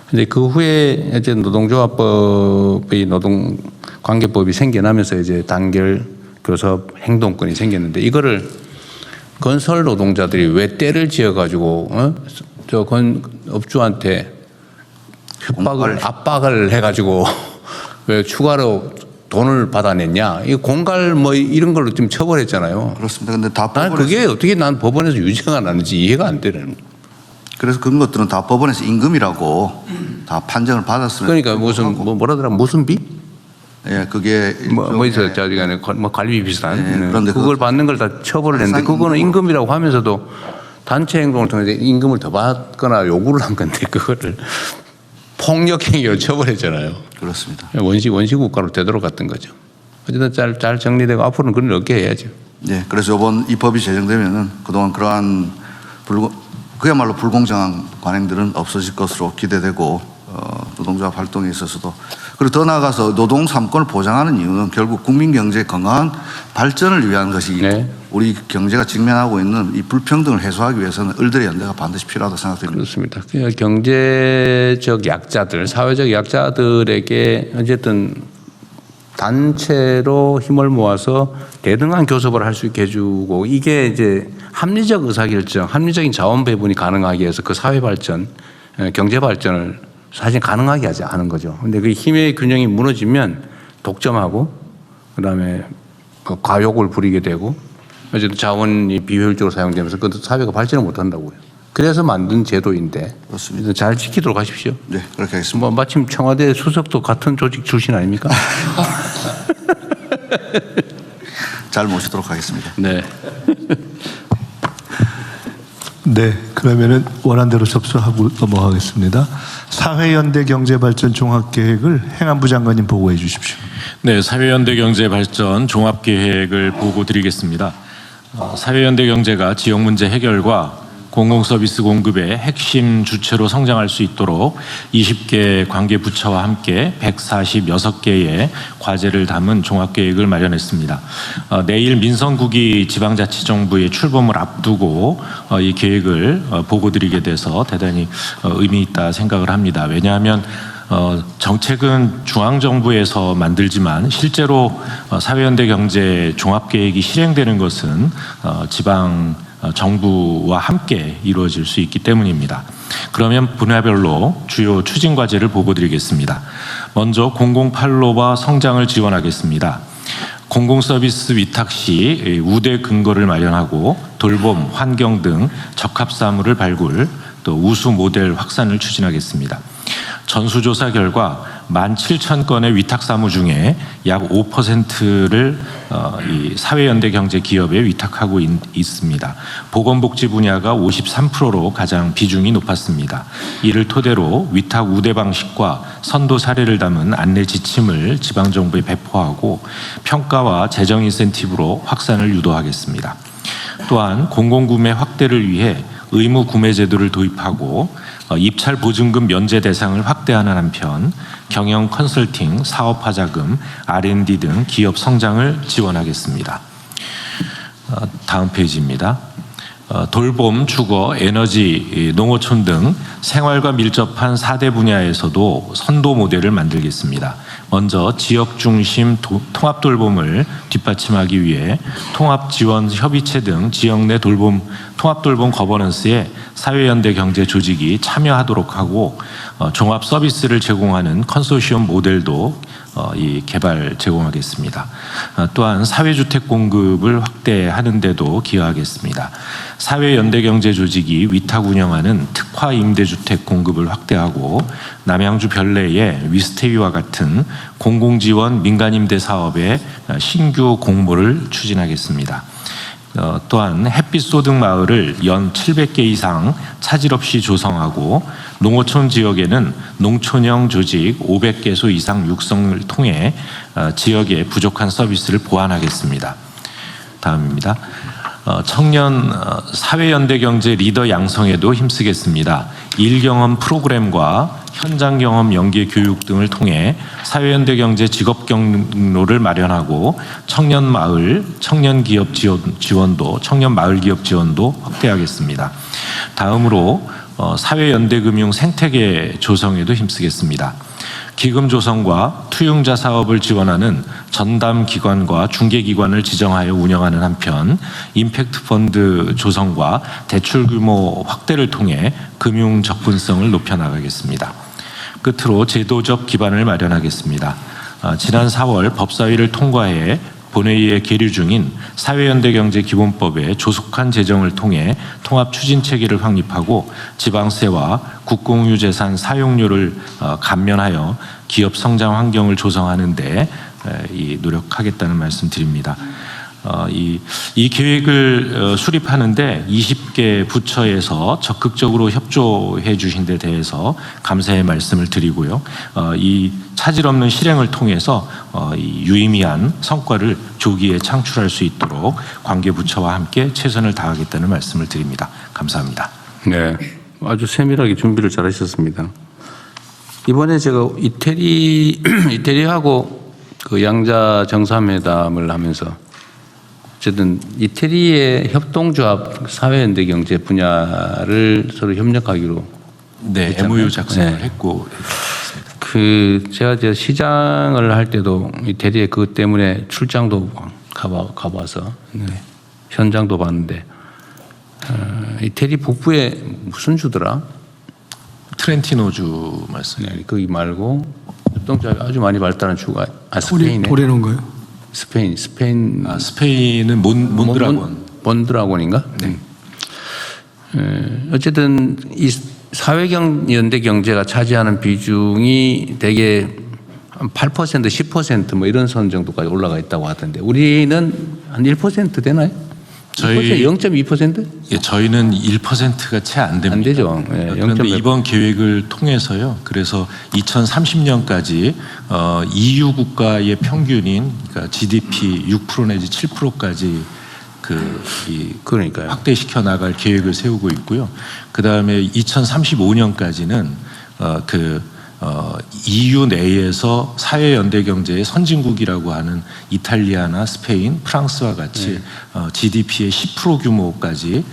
근데 그 후에 이제 노동조합법의 노동관계법이 생겨나면서 이제 단결 교섭 행동권이 생겼는데 이거를 건설 노동자들이 왜 때를 지어가지고 저 업주한테 압박을 해가지고 왜 추가로 돈을 받아냈냐? 이 공갈 뭐 이런 걸로 좀 처벌했잖아요. 그렇습니다. 근데 다 난 그게 어떻게 난 법원에서 유죄가 나는지 이해가 안 되는. 그래서 그런 것들은 다 법원에서 임금이라고 다 판정을 받았으면. 그러니까 무슨 뭐라더라 무슨 비? 예, 그게 뭐 있어요. 저기간에 뭐 관리비 비슷한. 그런데 그걸 받는 걸 다 처벌을 했는데 그거는 임금이라고 하면서도 단체 행동을 통해서 임금을 더 받거나 요구를 한 건데 그거를 폭력행위로 처벌했잖아요. 그렇습니다. 원시 국가로 되돌아갔던 거죠. 어쨌든 잘 정리되고 앞으로는 그런 일 없게 해야죠. 네, 그래서 이번 이 법이 제정되면은 그동안 그러한 그야말로 불공정한 관행들은 없어질 것으로 기대되고 노동자 활동에 있어서도 그리고 더 나아가서 노동 3권을 보장하는 이유는 결국 국민 경제의 건강한 발전을 위한 것이 우리 경제가 직면하고 있는 이 불평등을 해소하기 위해서는 을들의 연대가 반드시 필요하다고 생각됩니다. 그렇습니다. 경제적 약자들, 사회적 약자들에게 어쨌든 단체로 힘을 모아서 대등한 교섭을 할 수 있게 해주고 이게 이제 합리적 의사결정, 합리적인 자원 배분이 가능하게 해서 그 사회 발전, 경제 발전을 사실 가능하게 하는 거죠. 근데 그 힘의 균형이 무너지면 독점하고 그다음에 과욕을 부리게 되고 어쨌든 자원이 비효율적으로 사용되면서 그 사회가 발전을 못 한다고요. 그래서 만든 제도인데 그렇습니다. 잘 지키도록 하십시오. 네, 그렇게 하겠습니다. 뭐 마침 청와대 수석도 같은 조직 출신 아닙니까? 잘 모시도록 하겠습니다. 네. 네, 그러면은 원안대로 접수하고 넘어가겠습니다. 사회연대 경제발전 종합계획을 행안부 장관님 보고해 주십시오. 네, 사회연대 경제발전 종합계획을 보고 드리겠습니다. 사회연대 경제가 지역 문제 해결과 공공서비스 공급의 핵심 주체로 성장할 수 있도록 20개 관계부처와 함께 146개의 과제를 담은 종합계획을 마련했습니다. 내일 민선국이 지방자치정부의 출범을 앞두고 이 계획을 보고드리게 돼서 대단히 의미 있다 생각을 합니다. 왜냐하면 정책은 중앙정부에서 만들지만 실제로 사회연대 경제 종합계획이 실행되는 것은 지방 정부와 함께 이루어질 수 있기 때문입니다. 그러면 분야별로 주요 추진 과제를 보고드리겠습니다. 먼저 공공판로와 성장을 지원하겠습니다. 공공서비스 위탁 시 우대 근거를 마련하고 돌봄, 환경 등 적합사무를 발굴, 또 우수 모델 확산을 추진하겠습니다. 전수조사 결과 17,000건의 위탁사무 중에 약 5%를 이 사회연대 경제 기업에 위탁하고 있습니다. 보건복지 분야가 53%로 가장 비중이 높았습니다. 이를 토대로 위탁 우대 방식과 선도 사례를 담은 안내 지침을 지방정부에 배포하고 평가와 재정 인센티브로 확산을 유도하겠습니다. 또한 공공구매 확대를 위해 의무 구매 제도를 도입하고 입찰 보증금 면제 대상을 확대하는 한편 경영 컨설팅, 사업화 자금, R&D 등 기업 성장을 지원하겠습니다. 다음 페이지입니다. 돌봄, 주거, 에너지, 농어촌 등 생활과 밀접한 4대 분야에서도 선도 모델을 만들겠습니다. 먼저 지역 중심 통합 돌봄을 뒷받침하기 위해 통합 지원 협의체 등 지역 내 통합 돌봄 거버넌스에 사회연대 경제 조직이 참여하도록 하고 종합 서비스를 제공하는 컨소시엄 모델도 개발 제공하겠습니다. 또한 사회주택 공급을 확대하는 데도 기여하겠습니다. 사회연대경제 조직이 위탁 운영하는 특화 임대주택 공급을 확대하고 남양주 별내의 위스테이와 같은 공공지원 민간임대 사업의 신규 공모를 추진하겠습니다. 또한 햇빛 소득 마을을 연 700개 이상 차질 없이 조성하고 농어촌 지역에는 농촌형 조직 500개소 이상 육성을 통해 지역의 부족한 서비스를 보완하겠습니다. 다음입니다. 청년 사회연대경제 리더 양성에도 힘쓰겠습니다. 일경험 프로그램과 현장 경험 연계 교육 등을 통해 사회연대경제 직업 경로를 마련하고 청년 마을, 청년 기업 지원도, 청년 마을 기업 지원도 확대하겠습니다. 다음으로 사회연대금융 생태계 조성에도 힘쓰겠습니다. 기금 조성과 투융자 사업을 지원하는 전담 기관과 중개 기관을 지정하여 운영하는 한편 임팩트 펀드 조성과 대출 규모 확대를 통해 금융 접근성을 높여 나가겠습니다. 끝으로 제도적 기반을 마련하겠습니다. 지난 4월 법사위를 통과해 본회의에 계류 중인 사회연대경제기본법의 조속한 제정을 통해 통합 추진 체계를 확립하고 지방세와 국공유재산 사용료를 감면하여 기업 성장 환경을 조성하는 데 노력하겠다는 말씀 드립니다. 이 계획을 수립하는데 20개 부처에서 적극적으로 협조해 주신 데 대해서 감사의 말씀을 드리고요. 이 차질 없는 실행을 통해서 유의미한 성과를 조기에 창출할 수 있도록 관계 부처와 함께 최선을 다하겠다는 말씀을 드립니다. 감사합니다. 네, 아주 세밀하게 준비를 잘 하셨습니다. 이번에 제가 이태리하고 그 양자 정상회담을 하면서 어쨌든 이태리의 협동조합 사회연대경제 분야를 서로 협력하기로 네, MOU 작성을 했고 제가 이제 시장을 할 때도 이태리에 그것 때문에 출장도 가봐서 현장도 봤는데 이태리 북부에 무슨 주더라? 트렌티노주 말씀이에요. 거기 말고 협동조합이 아주 많이 발달한 주가 스페인에. 도레노인가요? 스페인은 몬드라곤. 몬드라곤인가? 네. 어쨌든 이 사회연대 경제가 차지하는 비중이 대개 8%, 10% 뭐 이런 선 정도까지 올라가 있다고 하던데 우리는 한 1% 되나요? 저희 0.2%? 예, 저희는 1%가 채 안 됩니다. 안 되죠. 예, 그런데 이번 계획을 통해서요. 그래서 2030년까지 EU 국가의 평균인 그러니까 GDP 6% 내지 7%까지 그러니까요. 확대시켜 나갈 계획을 세우고 있고요. 그 다음에 2035년까지는 EU 내에서 사회연대 경제의 선진국이라고 하는 이탈리아나 스페인, 프랑스와 같이 GDP의 10% 규모까지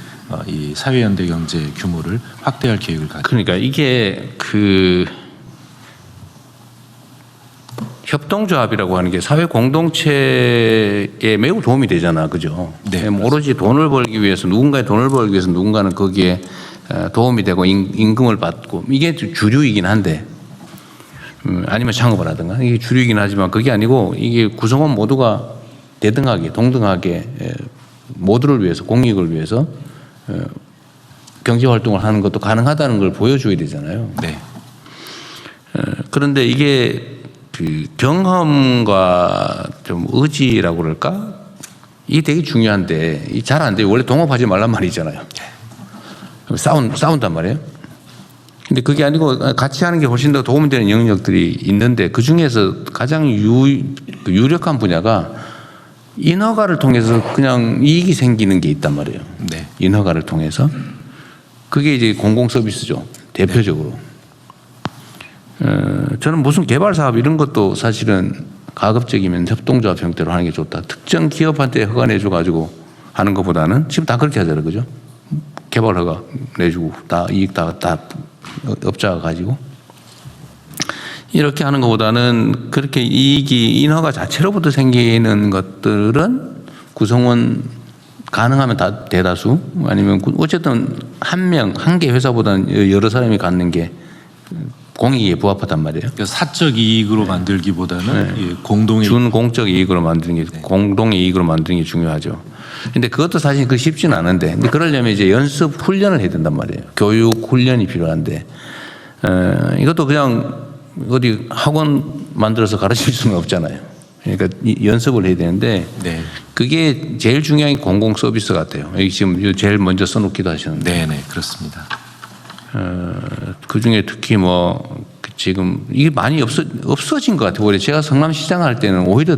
이 사회연대 경제 규모를 확대할 계획을 가지고 그러니까 이게 협동조합이라고 하는 게 사회 공동체에 매우 도움이 되잖아, 그죠? 네, 오로지 돈을 벌기 위해서 누군가의 돈을 벌기 위해서 누군가는 거기에 도움이 되고 임금을 받고 이게 주류이긴 한데 아니면 창업을 하든가 이게 주류이긴 하지만 그게 아니고 이게 구성원 모두가 대등하게 동등하게 모두를 위해서 공익을 위해서 경제 활동을 하는 것도 가능하다는 걸 보여줘야 되잖아요. 네. 그런데 이게 경험과 좀 의지라고 그럴까? 이게 되게 중요한데 이게 잘 안 돼요. 원래 동업하지 말란 말이잖아요. 싸운단 말이에요. 근데 그게 아니고 같이 하는 게 훨씬 더 도움이 되는 영역들이 있는데 그 중에서 가장 유력한 분야가 인허가를 통해서 그냥 이익이 생기는 게 있단 말이에요. 네. 인허가를 통해서. 그게 이제 공공 서비스죠. 대표적으로. 저는 무슨 개발 사업 이런 것도 사실은 가급적이면 협동조합 형태로 하는 게 좋다. 특정 기업한테 허가 내줘가지고 하는 것보다는 지금 다 그렇게 하잖아요. 그죠? 개발 허가 내주고 다 이익 다 업자가 가지고. 이렇게 하는 것보다는 그렇게 이익이 인허가 자체로부터 생기는 것들은 구성원 가능하면 다 대다수 아니면 어쨌든 한 개 회사보다는 여러 사람이 갖는 게 공익에 부합하단 말이에요. 그러니까 사적 이익으로 만들기보다는 네. 공동의 준공적 이익으로 만드는 게 공동의 이익으로 만드는 게 중요하죠. 근데 그것도 사실 쉽지는 않은데 근데 그러려면 이제 연습 훈련을 해야 된단 말이에요. 교육 훈련이 필요한데 이것도 그냥 어디 학원 만들어서 가르칠 수는 없잖아요. 그러니까 연습을 해야 되는데 네. 그게 제일 중요한 게 공공 서비스 같아요. 여기 지금 제일 먼저 써놓기도 하셨는데. 네, 그렇습니다. 그 중에 특히 뭐 지금 이게 많이 없어진 것 같아요. 오히려 제가 성남시장 할 때는 오히려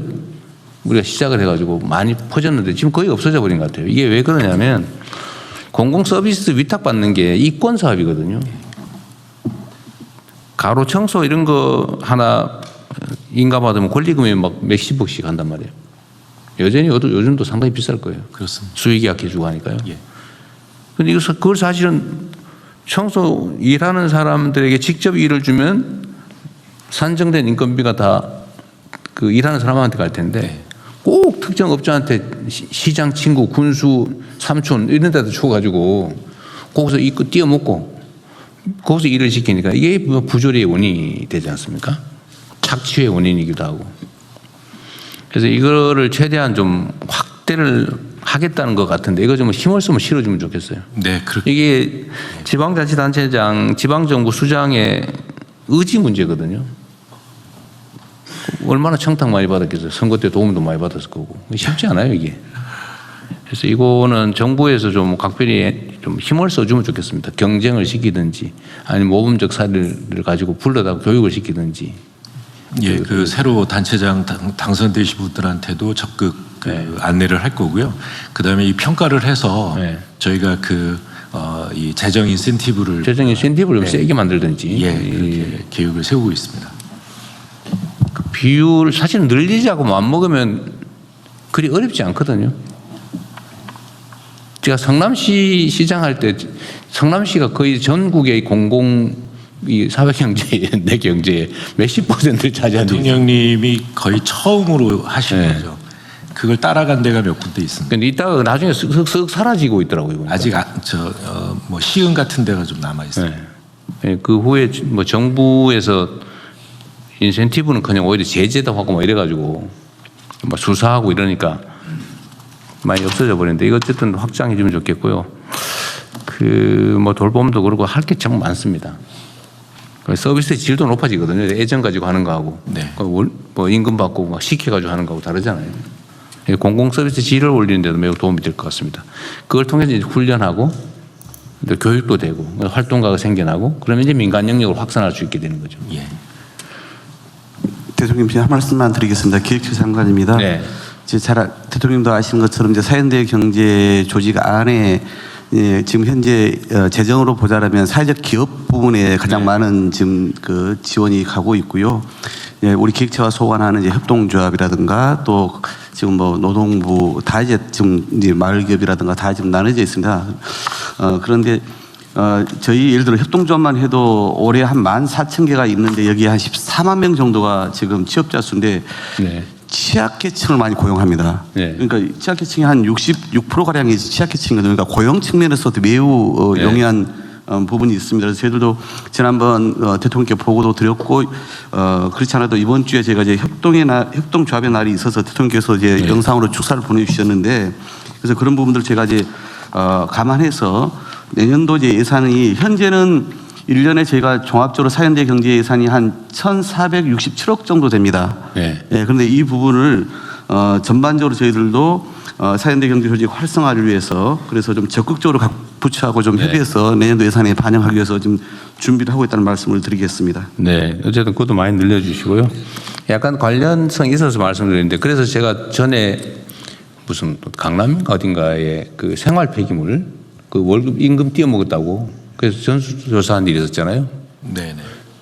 우리가 시작을 해가지고 많이 퍼졌는데 지금 거의 없어져 버린 것 같아요. 이게 왜 그러냐면 공공 서비스 위탁받는 게 이권 사업이거든요. 가로 청소 이런 거 하나 인가받으면 권리금이 막 몇십억씩 한단 말이에요. 여전히 요즘도 상당히 비쌀 거예요. 그렇습니다. 수익약해주고 하니까요. 예. 근데 그걸 사실은 청소 일하는 사람들에게 직접 일을 주면 산정된 인건비가 다 그 일하는 사람한테 갈 텐데 꼭 특정 업자한테 시장 친구, 군수, 삼촌 이런 데다 줘가지고 거기서 이거 띄어먹고 거기서 일을 시키니까 이게 부조리의 원인이 되지 않습니까? 착취의 원인이기도 하고. 그래서 이거를 최대한 좀 확대를 하겠다는 것 같은데 이거 좀 힘을 쓰면 실어주면 좋겠어요. 네, 이게 지방자치단체장, 지방정부 수장의 의지 문제거든요. 얼마나 청탁 많이 받았겠어요. 선거 때 도움도 많이 받았을 거고. 쉽지 않아요, 이게. 그래서 이거는 정부에서 좀 각별히 좀 힘을 써주면 좋겠습니다. 경쟁을 시키든지 아니면 모범적 사례를 가지고 불러다 교육을 시키든지. 예, 그 새로 단체장 당선되신 분들한테도 적극 안내를 할 거고요. 그다음에 이 평가를 해서 저희가 이 재정 인센티브를 좀 세게 만들든지 그렇게 계획을 세우고 있습니다. 그 비율 사실 늘리자고 안 먹으면 그리 어렵지 않거든요. 제가 성남시 시장 할 때 성남시가 거의 전국의 공공 이 사회경제 내 경제의 몇십 %를 차지하는 대통령님이 거의 처음으로 하신 거죠. 그걸 따라간 데가 몇 군데 있습니다. 근데 이따가 나중에 쓱쓱 사라지고 있더라고요. 보니까. 아직 뭐 시흥 같은 데가 좀 남아 있어요. 네. 그 후에 뭐 정부에서 인센티브는 그냥 오히려 제재도 하고 뭐 이래가지고 뭐 수사하고 이러니까 많이 없어져 버렸는데 이거 어쨌든 확장해주면 좋겠고요. 그 뭐 돌봄도 그렇고 할 게 참 많습니다. 서비스의 질도 높아지거든요. 애정 가지고 하는 거하고 뭐 임금 받고 막 시켜가지고 하는 거하고 다르잖아요. 공공 서비스 질을 올리는 데도 매우 도움이 될 것 같습니다. 그걸 통해서 이제 훈련하고 또 교육도 되고 활동가가 생겨나고 그러면 이제 민간 영역을 확산할 수 있게 되는 거죠. 예. 대통령 한 말씀만 드리겠습니다. 기획처 장관입니다. 네. 대통령도 아시는 것처럼 이제 사회연대 경제 조직 안에 지금 현재 재정으로 보자라면 사회적 기업 부분에 가장 많은 지금 그 지원이 가고 있고요. 우리 기획처가 소관하는 이제 협동조합이라든가 또 지금 뭐 노동부 다 이제 지금 이제 마을기업이라든가 다 지금 나눠져 있습니다. 그런데 저희 예를 들어 협동조합만 해도 올해 한 14,000개가 있는데 여기 한 14만 명 정도가 지금 취업자 수인데 취약계층을 많이 고용합니다. 그러니까 취약계층이 한 66%가량이 취약계층이거든요. 그러니까 고용 측면에서도 매우 용이한 부분이 있습니다. 그래서 저희들도 지난번 대통령께 보고도 드렸고 그렇지 않아도 이번 주에 제가 이제 협동조합의 날이 있어서 대통령께서 이제 영상으로 축사를 보내주셨는데 그래서 그런 부분들 제가 이제 감안해서 내년도 이제 예산이 현재는 1년에 저희가 종합적으로 사연대 경제 예산이 한 1,467억 정도 됩니다. 그런데 이 부분을 전반적으로 저희들도 사연대 경제 조직 활성화를 위해서 그래서 좀 적극적으로 각 부처하고 좀 협의해서 내년도 예산에 반영하기 위해서 좀 준비를 하고 있다는 말씀을 드리겠습니다. 네, 어쨌든 그것도 많이 늘려주시고요. 약간 관련성이 있어서 말씀드리는데 그래서 제가 전에 무슨 강남인가 어딘가에 그 생활 폐기물 그 월급 임금 띄어먹었다고 그래서 전수조사한 일이 있었잖아요. 네,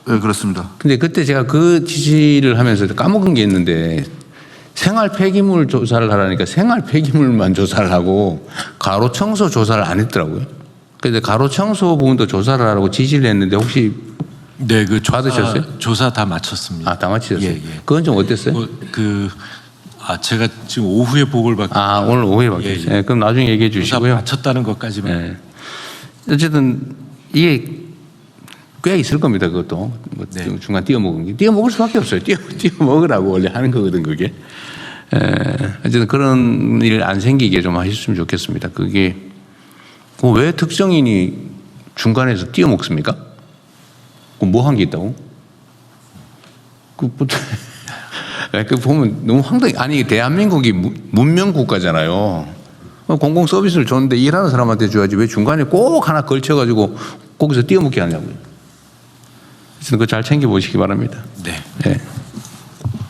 그렇습니다. 근데 그때 제가 그 지시를 하면서 까먹은 게 있는데 생활 폐기물 조사를 하라니까 생활 폐기물만 조사를 하고 가로 청소 조사를 안 했더라고요. 그래서 가로 청소 부분도 조사를 하라고 지시를 했는데 혹시 네, 그 받으셨어요? 조사 다 마쳤습니다. 다 마치셨어요? 예. 그건 좀 어땠어요? 제가 지금 오후에 보고를 받고. 오늘 오후에 받겠어요. 예, 그럼 나중에 얘기해 주시고요. 마쳤다는 것까지만. 예. 어쨌든 이게 꽤 있을 겁니다. 그것도 뭐 중간 띄어먹은 게 띄어먹을 수밖에 없어요. 띄어먹으라고 원래 하는 거거든 그게. 어쨌든 그런 일 안 생기게 좀 하셨으면 좋겠습니다. 그게 왜 특정인이 중간에서 띄어먹습니까? 뭐 한 게 있다고? 그 보면 너무 황당해. 아니 대한민국이 문명 국가잖아요. 공공 서비스를 줬는데 일하는 사람한테 줘야지 왜 중간에 꼭 하나 걸쳐가지고 거기서 띄어먹게 하냐고요. 그래서 그거 잘 챙겨보시기 바랍니다. 네. 네.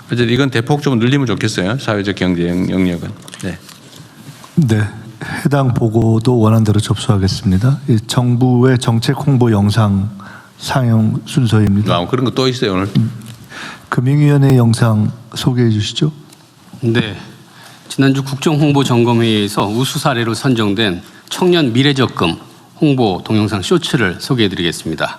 어쨌든 이건 대폭 좀 늘리면 좋겠어요. 사회적 경제 영역은. 네. 네. 해당 보고도 원한 대로 접수하겠습니다. 이 정부의 정책 홍보 영상 상영 순서입니다. 그런 거 또 있어요 오늘. 금융위원회 영상 소개해 주시죠. 네. 지난주 국정홍보점검회의에서 우수 사례로 선정된 청년 미래적금 홍보 동영상 쇼츠를 소개해 드리겠습니다.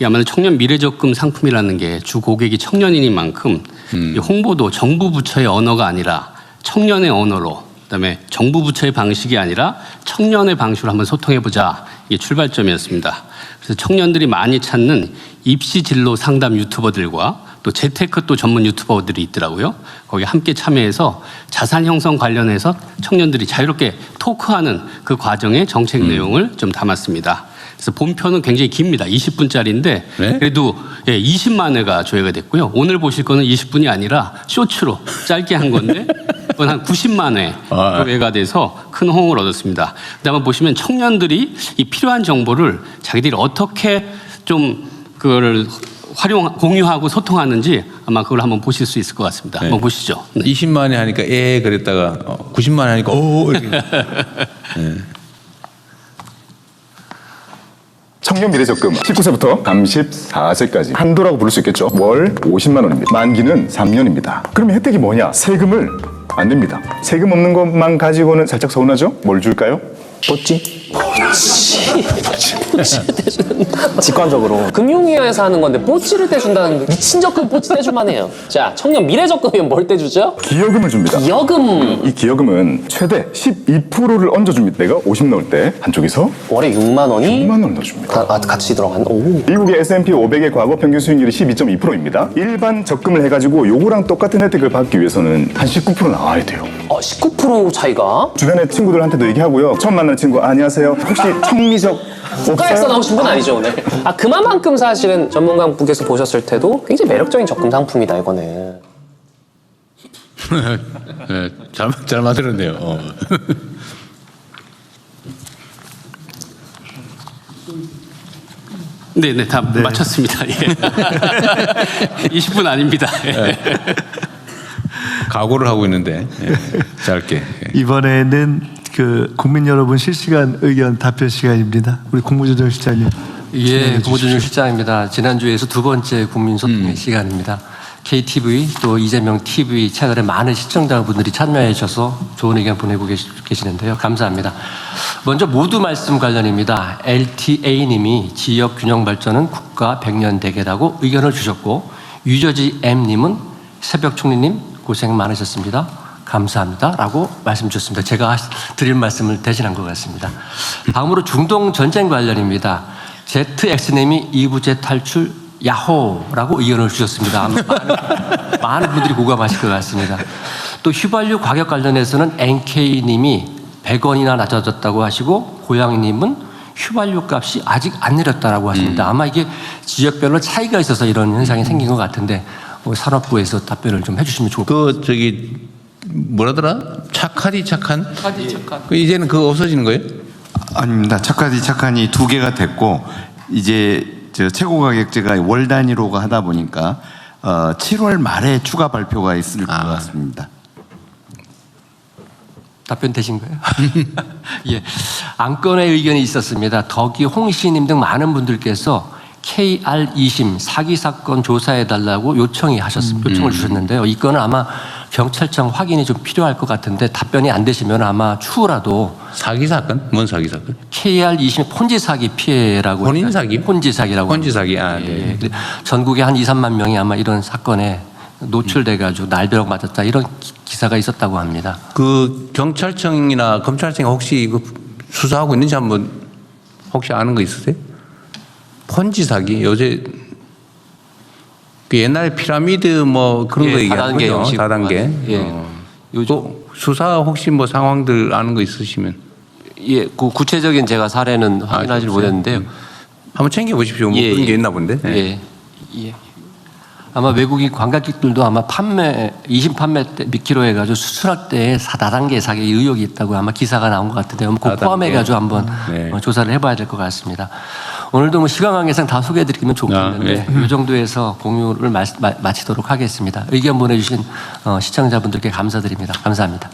이 아마도 청년 미래적금 상품이라는 게 주 고객이 청년인 만큼 이 홍보도 정부 부처의 언어가 아니라 청년의 언어로 그다음에 정부 부처의 방식이 아니라 청년의 방식으로 한번 소통해보자. 이게 출발점이었습니다. 그래서 청년들이 많이 찾는 입시 진로 상담 유튜버들과 또 재테크 또 전문 유튜버들이 있더라고요. 거기 함께 참여해서 자산 형성 관련해서 청년들이 자유롭게 토크하는 그 과정의 정책 내용을 좀 담았습니다. 그래서 본편은 굉장히 깁니다. 20분짜리인데 그래도 20만 회가 조회가 됐고요. 오늘 보실 거는 20분이 아니라 쇼츠로 짧게 한 건데 그건 한 90만 회 조회가 돼서 큰 호응을 얻었습니다. 그다음에 보시면 청년들이 이 필요한 정보를 자기들이 어떻게 좀 그거를 공유하고 소통하는지 아마 그걸 한번 보실 수 있을 것 같습니다. 한번 보시죠. 20만에 하니까 그랬다가 90만에 하니까 이렇게. 네. 청년 미래적금 19세부터 34세까지 한도라고 부를 수 있겠죠. 월 50만 원입니다. 만기는 3년입니다. 그러면 혜택이 뭐냐? 세금을 안 냅니다. 세금 없는 것만 가지고는 살짝 서운하죠? 뭘 줄까요? 뽀찌 떼준다. 직관적으로 금융위원회에서 하는 건데 뽀찌를 떼준다는 미친 적금 뽀찌 떼줄만 해요. 자, 청년 미래적금이면 뭘 떼주죠? 기여금을 줍니다. 기여금. 이 기여금은 최대 12%를 얹어줍니다. 내가 50 넣을 때 한쪽에서 월에 6만 원이 6만 원을 넣어줍니다. 같이 들어간. 오. 미국의 S&P 500의 과거 평균 수익률이 12.2%입니다. 일반 적금을 해가지고 요거랑 똑같은 혜택을 받기 위해서는 한 19% 나와야 돼요. 19% 차이가? 주변에 친구들한테도 얘기하고요. 처음 만나는 친구 안녕하세요. 혹시 청미적 국가에서 나오신 분 아니죠 오늘? 그만큼 사실은 전문가분께서 보셨을 때도 굉장히 매력적인 적금 상품이다 이거는. 네, 잘 만들었네요. 네, 다 마쳤습니다. 20분 아닙니다. 각오를 하고 있는데 짧게. 이번에는 그 국민 여러분 실시간 의견 답변 시간입니다. 우리 국무조정실장님. 국무조정실장입니다. 지난주에서 두 번째 국민소통의 시간입니다. KTV 또 이재명 TV 채널에 많은 시청자분들이 참여해 주셔서 좋은 의견 보내고 계시는데요. 감사합니다. 먼저 모두 말씀 관련입니다. LTA님이 지역 균형 발전은 국가 100년 대계라고 의견을 주셨고 유저지 M님은 새벽 총리님 고생 많으셨습니다. 감사합니다. 라고 말씀 주셨습니다. 제가 드릴 말씀을 대신한 것 같습니다. 다음으로 중동 전쟁 관련입니다. ZX님이 이부제 탈출 야호라고 의견을 주셨습니다. 많은 분들이 공감하실 것 같습니다. 또 휘발유 가격 관련해서는 NK님이 100원이나 낮아졌다고 하시고 고양이님은 휘발유 값이 아직 안 내렸다라고 하십니다. 아마 이게 지역별로 차이가 있어서 이런 현상이 생긴 것 같은데 산업부에서 답변을 좀 해주시면 좋을 것 같습니다. 뭐라더라? 착하디 착한? 이제는 그거 없어지는 거예요? 아닙니다. 착하디 착한이 2개가 됐고 이제 최고 가격제가 월 단위로 하다 보니까 7월 말에 추가 발표가 있을 것 같습니다. 답변 되신 거예요? 예. 안건의 의견이 있었습니다. 덕이 홍씨님 등 많은 분들께서 KR 2심 사기 사건 조사해 달라고 요청을 주셨는데요. 이 건은 아마 경찰청 확인이 좀 필요할 것 같은데 답변이 안 되시면 아마 추후라도 사기 사건? 뭔 사기 사건? KR 2심 폰지 사기 피해라고 본인 사기? 폰지 사기라고 폰지 사기. 아, 네. 예. 전국에 한 2, 3만 명이 아마 이런 사건에 노출돼 가지고 날벼락 맞았다 이런 기사가 있었다고 합니다. 그 경찰청이나 검찰청이 혹시 이거 수사하고 있는지 한번 혹시 아는 거 있으세요? 폰지 사기 요새 그 옛날 피라미드 뭐 그런 예, 거 얘기하는 다단계 거죠. 형식. 다단계. 예. 또 수사 혹시 뭐 상황들 아는 거 있으시면 예, 그 구체적인 제가 사례는 확인하지 못했는데요. 한번 챙겨 보십시오. 뭐 예, 그런 게 예. 있나 본데. 예. 예. 아마 외국인 관광객들도 아마 이심 판매 때 몇 킬로 해가지고 수출할 때 4단계 사기 의혹이 있다고 아마 기사가 나온 것 같은데요. 그거 포함해가지고 한번 조사를 해봐야 될 것 같습니다. 오늘도 뭐 시간 관계상 다 소개해드리면 좋겠는데 이 정도에서 공유를 마치도록 하겠습니다. 의견 보내주신 시청자분들께 감사드립니다. 감사합니다.